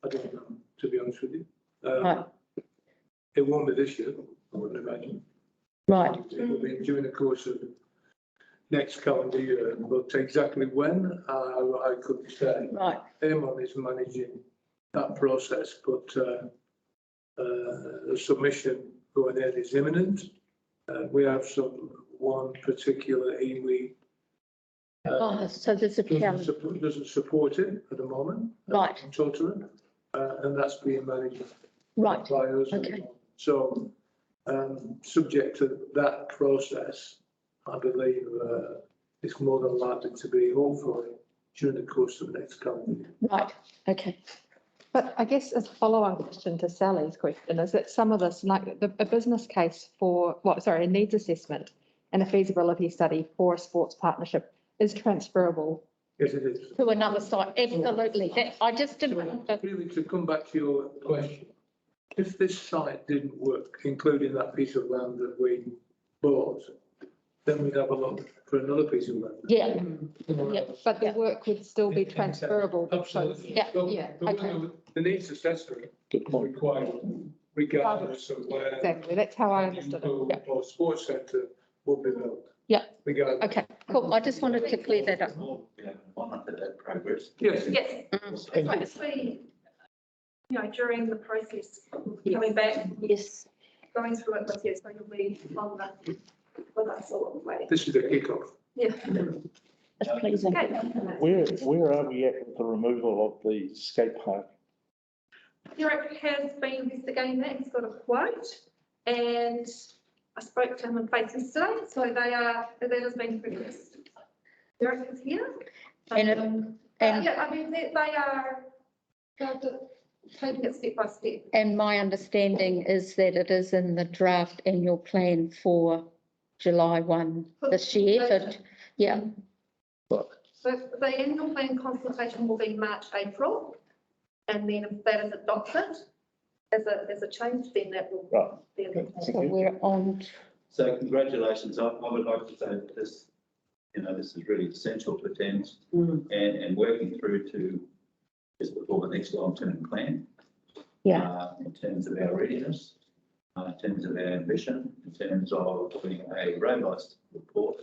I don't know, to be honest with you. right, It won't be this year, I wouldn't imagine. right. It will be during the course of next calendar year, but exactly when, I couldn't say. Right, Amon is managing that process, but the submission going ahead is imminent. We have one particular iwi so there's a challenge. doesn't support it at the moment. Right. Totally, and that's being managed Right, by us. okay. So, subject to that process, I believe it's more than likely to be hopefully during the course of the next calendar year. Right, okay. But I guess as a follow-on question to Sally's question is that some of this, like a business case for, a needs assessment and a feasibility study for a sports partnership is transferable. Yes, it is. To another site, absolutely. I just didn't. Really, to come back to your question, if this site didn't work, including that piece of land that we bought, then we'd have a look for another piece of land. Yeah, yeah. But the work would still be transferable. Absolutely. Yeah, yeah, The needs assessment is required regardless of where. Exactly, that's how I understood it. Yeah. Or sports centre will be built. Yeah. Regardless. Okay, cool. I just wanted to clear that up. Monitor that progress. Yes. Yes, especially, during the process, coming back, Yes. going through it with you, so you'll be on the, with us all the way. This is the kickoff. Yeah. That's pleasing. Okay. Where are we at with the removal of the skate park? Derek has been investigating that, he's got a quote, and I spoke to him in face yesterday, so that has been progressed. Derek is here. And Yeah, I mean, they are taking it step by step. And my understanding is that it is in the draft annual plan for July 1 this year, but yeah, So the annual plan consultation will be March, April, and then if that is adopted as a change, then that will be adopted. so we're on. So congratulations. I would like to say that this, this is really essential for Thames and working through to just before the next long-term plan. Yeah. In terms of our readiness, in terms of our ambition, in terms of doing a robust report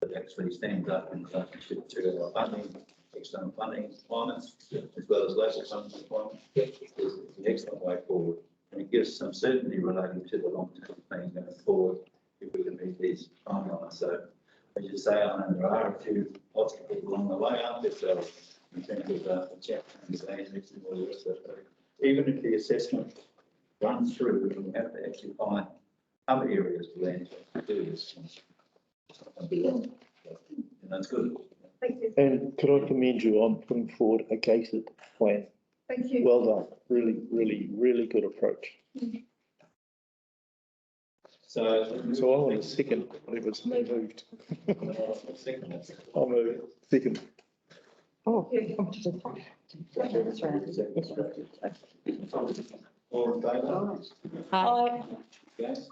that actually stands up in relationship to our funding, external funding requirements, as well as local funding requirements. Is the excellent way forward. And it gives some certainty relating to the long-term plan going forward if we can meet these timelines. So, as you say, I know there are a few obstacles along the way, aren't there? So, in terms of the chat and the basics and all the rest of it. Even if the assessment runs through, we have to actually find other areas of land to do this. And that's good. Thank you. And could I commend you on putting forward a gated plan? Thank you. Well done. Really, really, really good approach. So I want a second, whatever's moved. second. I'll move second. Oh, All in favour? Aye. Yes.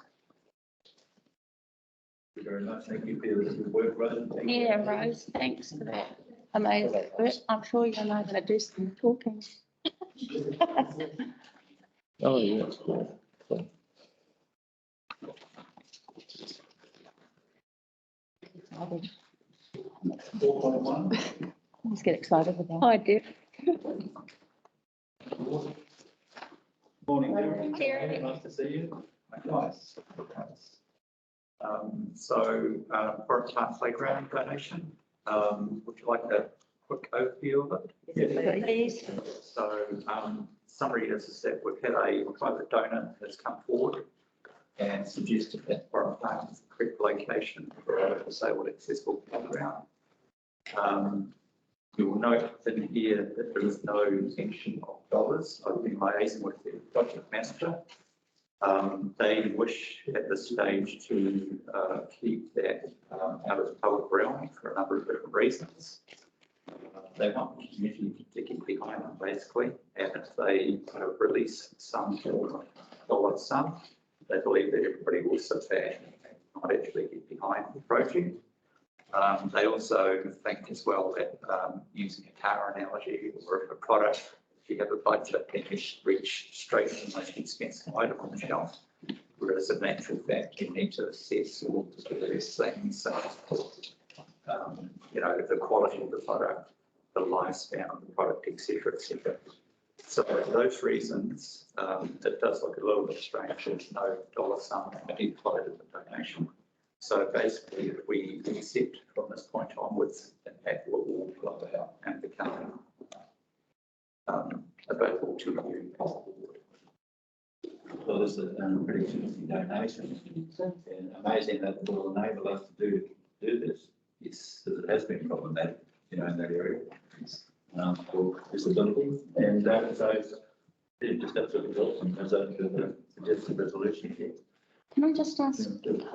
Thank you very much. Thank you for your work, Rose. Thank you. Yeah, Rose, thanks for that amazing work. I'm sure you're not going to do some talking. Oh, yeah. 4.1. Let's get excited with that. I do. Morning, Darren. Darren. Nice to see you. Nice. Porritt Park Playground donation. Would you like a quick overview of it? Yes, please. So, summary is that we've had a private donor that's come forward and suggested that Porritt Park is the correct location for a disabled accessible playground. You will note in here that there is no mention of dollars. I've been liaising with the project manager. They wish at this stage to keep that out of the public realm for a number of different reasons. They want the community to get behind them basically, and if they sort of release some dollar sum, they believe that everybody will sit back and not actually get behind the project. They also think as well that using a car analogy or a product, if you have a budget, then you should reach straight to the most expensive item on the shelf. Whereas in actual fact, you need to assess all the various things, the quality of the product, the lifespan of the product, etc., etc. So for those reasons, it does look a little bit strange. There's no dollar sum included in the donation. So basically, if we accept from this point onwards, then that will all flow out and become available to you. Well, this is a pretty significant donation, and amazing that it will enable us to do this. Yes, because it has been problematic, in that area for disability, and so it just absolutely awesome as a suggested resolution here. Can I just ask,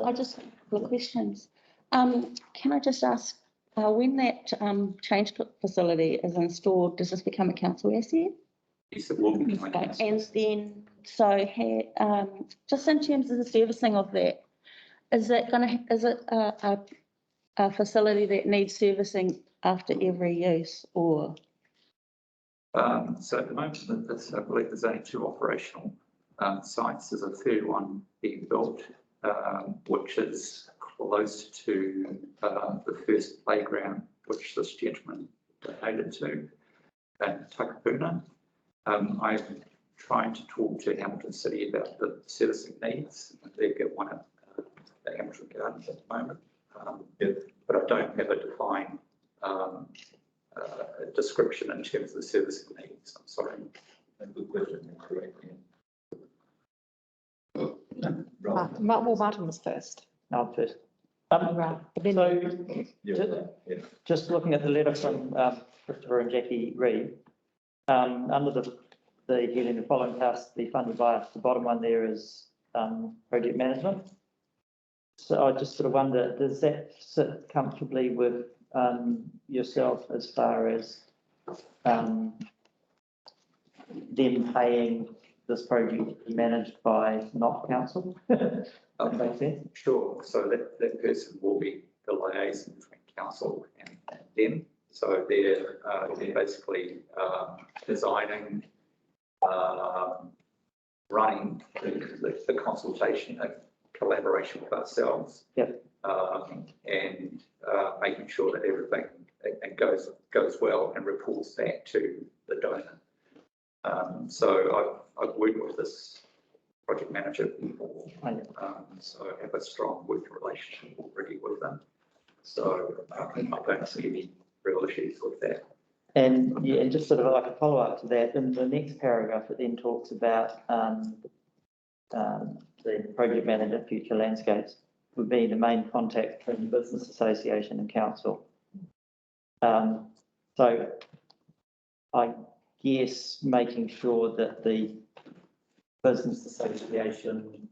I just have a couple of questions. Can I just ask, when that change facility is installed, does this become a council asset? Yes, it will be. And then, so just in terms of the servicing of that, is it a facility that needs servicing after every use, or? So at the moment, I believe there's only 2 operational sites. There's a third one being built, which is close to the first playground, which this gentleman donated to at Takapuna. I'm trying to talk to Hamilton City about the servicing needs. They've got one at the Hamilton Gardens at the moment, but I don't have a defined description in terms of the servicing needs. I'm sorry. Good question. Correct. Martin was first. No, first. Just looking at the letter from Christopher and Jackie Reid, under the heading the following tasks to be funded by us, the bottom one there is project management. So I just sort of wonder, does that sit comfortably with yourself as far as them paying this project to be managed by not council? That makes sense? Sure. So that person will be the liaison between council and them. So they're basically designing, running the consultation and collaboration with ourselves. Yep. And making sure that everything goes well and reports back to the donor. So I've worked with this project manager before, so I have a strong working relationship already with them. So I don't see any real issues with that. And yeah, and just sort of like a follow up to that, in the next paragraph, it then talks about the project manager, Future Landscapes, would be the main contact between the business association and council. So I guess making sure that the business association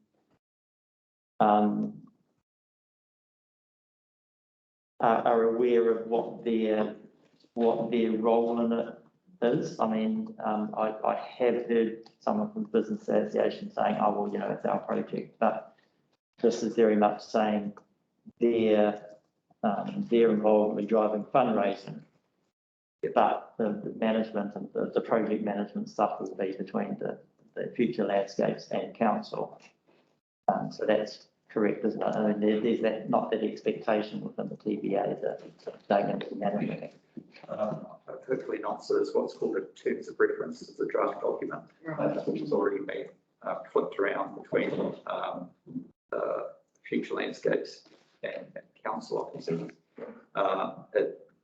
are aware of what their role in it is. I mean, I have heard someone from the Business Association saying, oh, well, you know, it's our project, but this is very much saying their involvement in driving fundraising. But the management and the project management stuff will be between the Future Landscapes and council. So that's correct, isn't it? I mean, there's that, not that expectation within the TBA that they into management. Hopefully not. So there's what's called a terms of reference as a draft document, which has already been flipped around between Future Landscapes and council officers.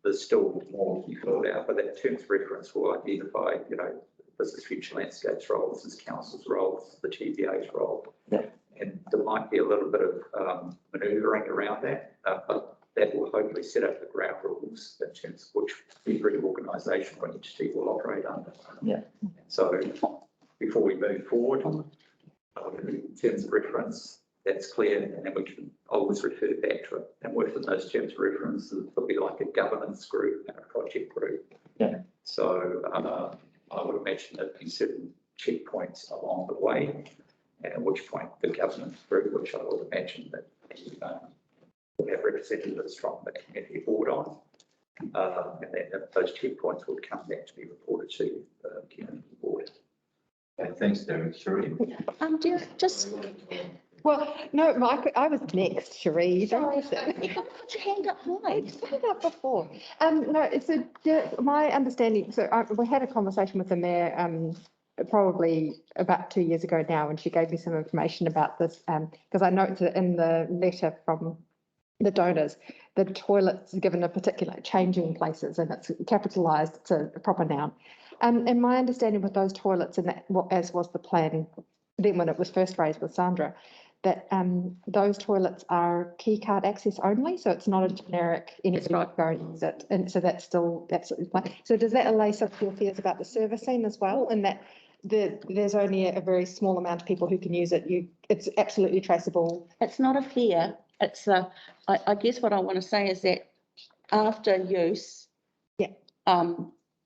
There's still more to be filled out, but that terms of reference will identify, you know, this is Future Landscapes' role, this is council's role, this is the TBA's role. Yeah. And there might be a little bit of manoeuvring around that, but that will hopefully set up the ground rules in terms of which every organisation or entity will operate under. Yeah. So before we move forward, in terms of reference, that's clear, and then we can always refer back to it. And within those terms of reference, there'll be like a governance group and a project group. Yeah. So I would imagine there'd be certain checkpoints along the way, and at which point the governance group, which I would imagine that will have representatives from the community board on, and then those checkpoints would come back to be reported to the community board. Okay, thanks, Derek. Sheree? Just, Well, no, I was next, Cherie. You don't listen. you can put your hand up high. It's put it up before. No, so my understanding, so we had a conversation with the mayor, probably about 2 years ago now, and she gave me some information about this, because I noticed that in the letter from the donors, the toilets given a particular changing places, and it's capitalised, it's a proper noun. And my understanding with those toilets, and that, as was the plan then when it was first raised with Sandra, that those toilets are key card access only, so it's not a generic anybody can go and use it, and so that's so does that allay some of your fears about the servicing as well, and that there's only a very small amount of people who can use it? It's absolutely traceable. It's not a fear. It's I guess what I want to say is that after use, yeah,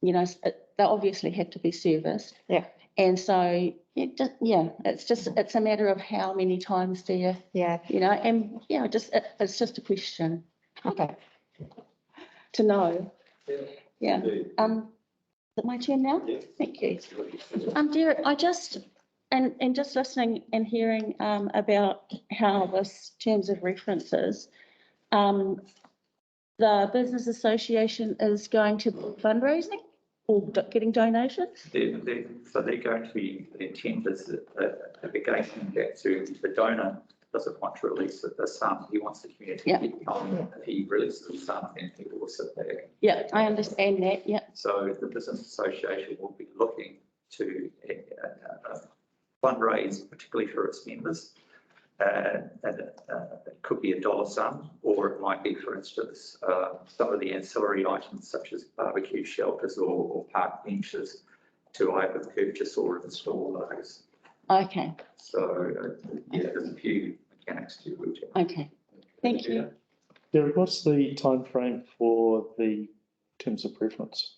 you know, they obviously have to be serviced. Yeah. And so it's a matter of how many times do you, you know, and it's just a question. Okay. To know. Yeah. Is it my turn now? Yeah. Thank you. Derek, I just just listening and hearing about how this terms of references, the business association is going to be fundraising or getting donations? So they're going to be, the intent is a negation back to the donor doesn't want to release the sum. He wants the community to get behind. If he releases the sum, then people will sit there. Yeah, I understand that. Yeah. So the business association will be looking to fundraise, particularly for its members. And it could be a dollar sum, or it might be, for instance, some of the ancillary items such as barbecue shelters or park benches to either purchase or install those. Okay. So there's a few mechanics to it. Okay. Thank you. Derek, what's the time frame for the terms of preference?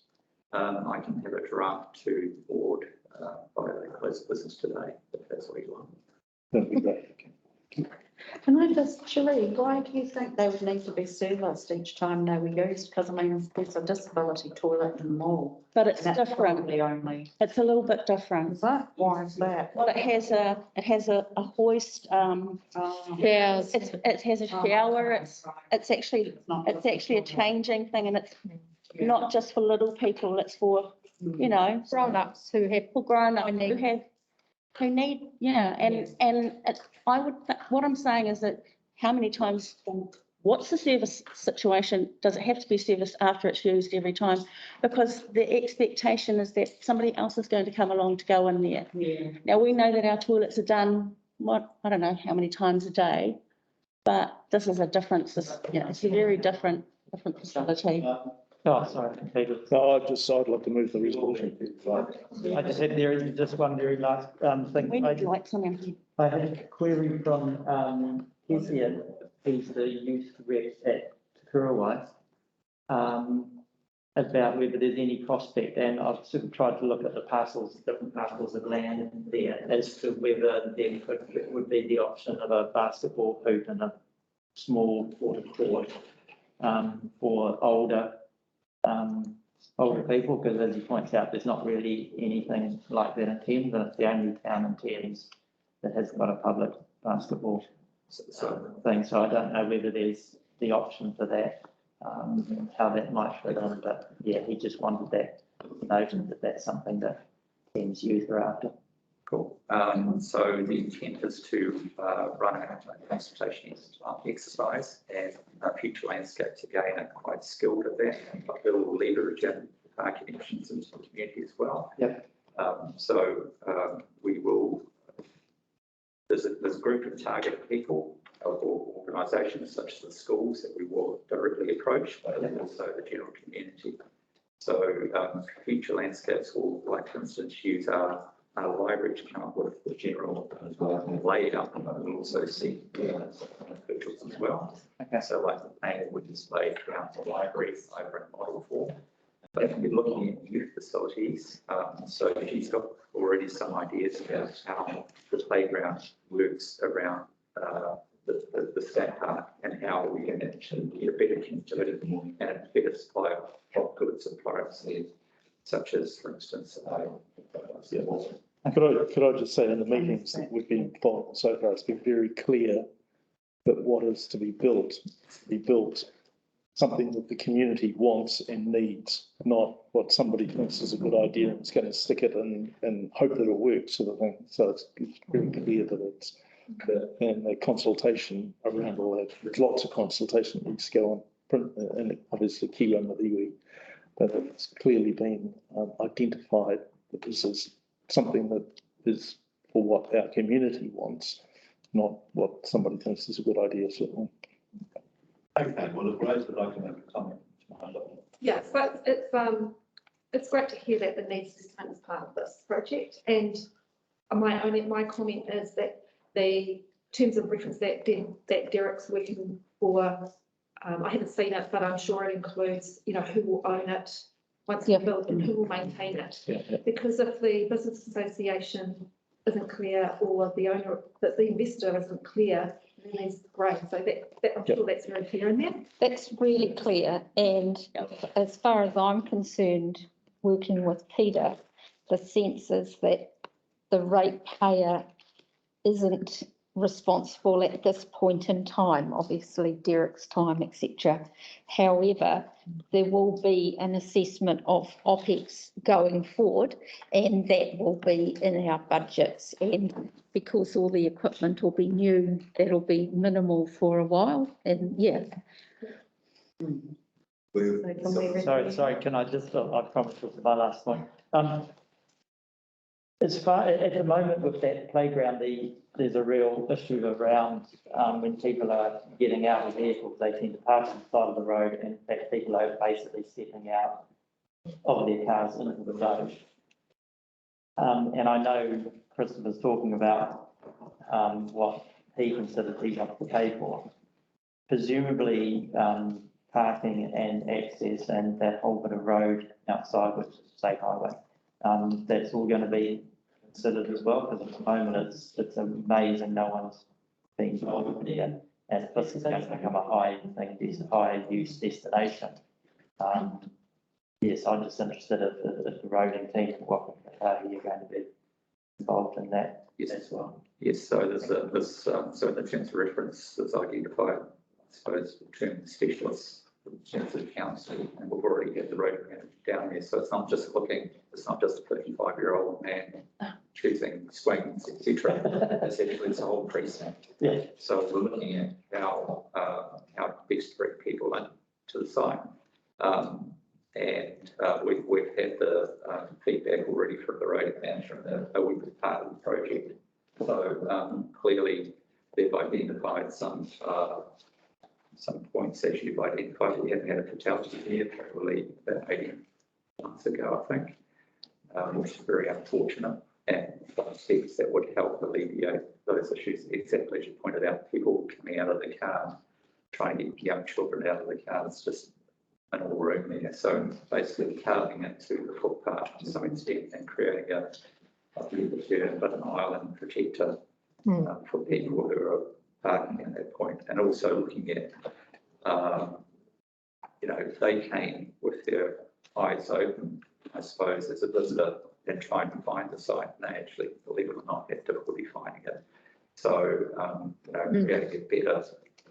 I can have a draft to the board by the close of business today, if that's what you want. That'd be great. Can I just, Cherie, why do you think they would need to be serviced each time they were used? Because I mean, there's a disability toilet in the mall. But it's That's different. probably only. It's a little bit different. Is that? Why is that? Well, it has a hoist. Yeah. It has a shower. It's actually a changing thing, and it's not just for little people. It's for, you know, Grown-ups who have who need, what I'm saying is that how many times, what's the service situation? Does it have to be serviced after it's used every time? Because the expectation is that somebody else is going to come along to go in there. Yeah. Now, we know that our toilets are done, I don't know how many times a day, but this is a difference. It's a very different facility. Oh, sorry, Peter. No, I'd like to move the resolution. I just had, there is just one very last thing. We need lights on here. I had a query from Kezia, who's the youth rep at Te Kurawai. about whether there's any prospect, and I've sort of tried to look at the parcels, different parcels of land there, as to whether there would be the option of a basketball hoop and a small water court for older people, because as he points out, there's not really anything like that in Thames, and it's the only town in Thames that has got a public basketball thing. So I don't know whether there's the option for that, how that might fit in, but yeah, he just wanted that noted that that's something that Thames youth are after. Cool. So the intent is to run a consultation exercise, and Future Landscapes again are quite skilled at that, but they'll leverage in our connections into the community as well. Yep. We will. There's a group of target people or organisations such as the schools that we will directly approach, but also the general community. So Future Landscapes will, like for instance, use our library to come up with the general layout, but we'll also see individuals as well. Okay. So like the plan would display throughout the library over in model form. But if you're looking at youth facilities, so she's got already some ideas about how the playground works around the stat part, and how we can actually get a better connectivity and a better supply of goods and products there, such as, for instance, Could I just say, in the meetings that we've been involved so far, it's been very clear that what is to be built something that the community wants and needs, not what somebody thinks is a good idea and is going to stick it and hope that it works, sort of thing. So it's very clear that it's, and the consultation around all that, there's lots of consultation that needs to go on, print, and obviously key one with iwi, but it's clearly been identified that this is something that is for what our community wants, not what somebody thinks is a good idea, certainly. Okay, well, if Rose would like to make a comment. Yeah, but it's great to hear that the needs assessment is part of this project, and my comment is that the terms of reference that Derek's working for, I haven't seen it, but I'm sure it includes, who will own it once it's built and who will maintain it. Because if the business association isn't clear, or the owner, that the investor isn't clear, then there's grey. So that I'm sure that's very clear in there. That's really clear, and as far as I'm concerned, working with Peter, the sense is that the ratepayer isn't responsible at this point in time, obviously Derek's time, etc. However, there will be an assessment of OPEX going forward, and that will be in our budgets, and because all the equipment will be new, that'll be minimal for a while, and yeah. Sorry, can I just, I promise this is my last point. As far at the moment with that playground, there's a real issue around when people are getting out of vehicles, they tend to park on the side of the road, and in fact people are basically stepping out of their cars into the road. And I know Christopher's talking about what he considers he wants to pay for. Presumably parking and access and that whole bit of road outside, which is State Highway, that's all going to be considered as well, because at the moment it's amazing no one's been involved there, and if this is going to become a high use destination. Yes, I'm just interested if the roading team, what you're going to be involved in that as well. Yes, so there's so in the terms of reference, there's identified, I suppose, the term specialists in terms of council, and we've already got the road manager down there. So it's not just a 55-year-old man choosing swings, etc. Essentially, it's a whole precinct. Yeah. So we're looking at how best to bring people in to the site. We've had the feedback already from the road manager that we were part of the project. So clearly they've identified some points that you've identified. We haven't had a fatality here, probably about 18 months ago, I think, which is very unfortunate. And some steps that would help alleviate those issues, exactly as you pointed out, people coming out of the car, trying to get young children out of the car. It's just an all room there. So basically carving it to the footpath to some extent and creating a but an island protector for people who are parking at that point, and also looking at, they came with their eyes open, I suppose, as a visitor and trying to find the site, and they actually, believe it or not, had difficulty finding it. So, creating a better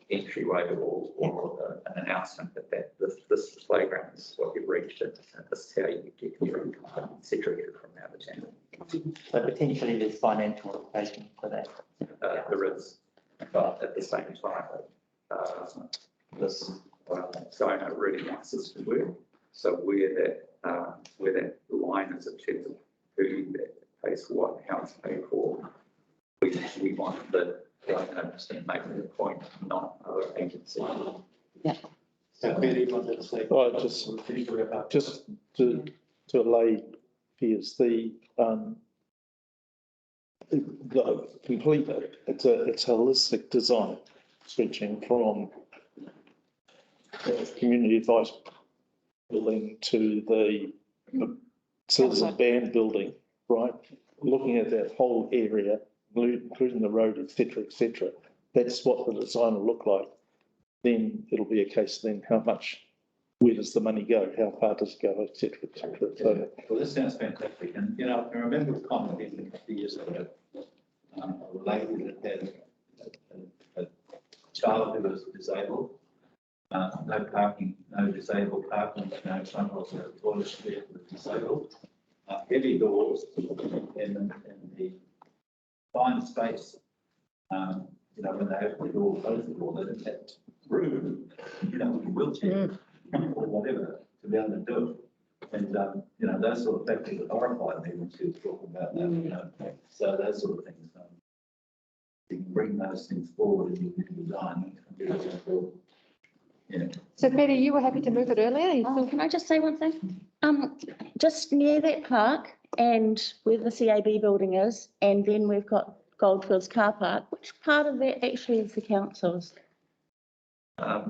entryway or an announcement that this playground is what you've reached and this is how you get here, etc. from out of town. So potentially there's financial implication for that. There is, but at the same time, this zone really wants us to work. So where that line is in terms of who that pays for what, how it's paid for, we want the making the point, not other agencies. Yeah. So Betty wanted to say. Oh, just to allay fears, the complete, it's a holistic design, switching from the community advice building to the citizen band building, right? Looking at that whole area, including the road, etc., etc. That's what the design will look like. Then it'll be a case then how much, where does the money go, how far does it go, etc., etc. So, well, this sounds fantastic, and I remember a comment in a few years ago, a lady that had a child who was disabled, no parking, no disabled parking, no front of the toilet there for the disabled, heavy doors, and the fine space, when they open the door, close the door, they didn't have room, wheelchair or whatever to be able to do it. And, those sort of factors that horrified me when she was talking about that, so those sort of things. You can bring those things forward in your design. Yeah. So Betty, you were happy to move it earlier? Can I just say one thing? Just near that park and where the CAB building is, and then we've got Goldfields car park, which part of that actually is the council's?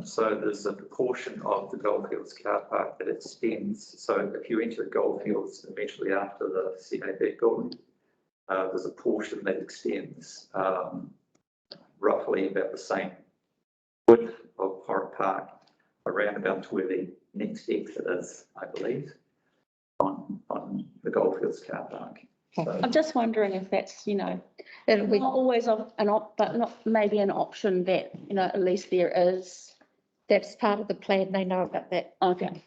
So there's a portion of the Goldfields car park that extends. So if you enter the Goldfields immediately after the CAB building, there's a portion that extends roughly about the same width of Porritt Park, around about to where the next exit is, I believe, on the Goldfields car park. So, I'm just wondering if that's, It'll be, not always but not maybe an option that, at least there is. that's part of the plan. They know about that. Okay.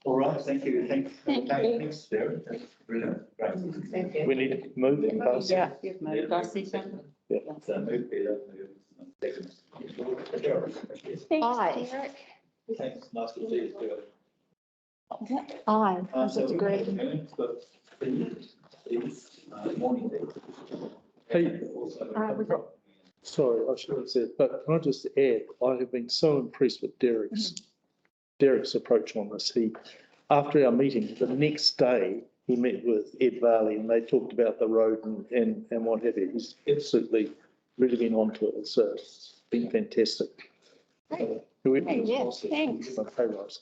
All right, thank you. Thanks. Thank you. Thanks, Sarah. That's brilliant. Great. we need to move it past. Yeah, you've moved. I see something. So move Peter, move second. Aye. Thanks, nice to see you, Stuart. Aye, I So would agree. Morning. Hey, sorry, I should have said, but can I just add, I have been so impressed with Derek's approach on this. After our meeting, the next day, he met with Ed Varley and they talked about the road and what have you. He's absolutely really been onto it. It's been fantastic. Whoever was Yes, thanks. my pay rise.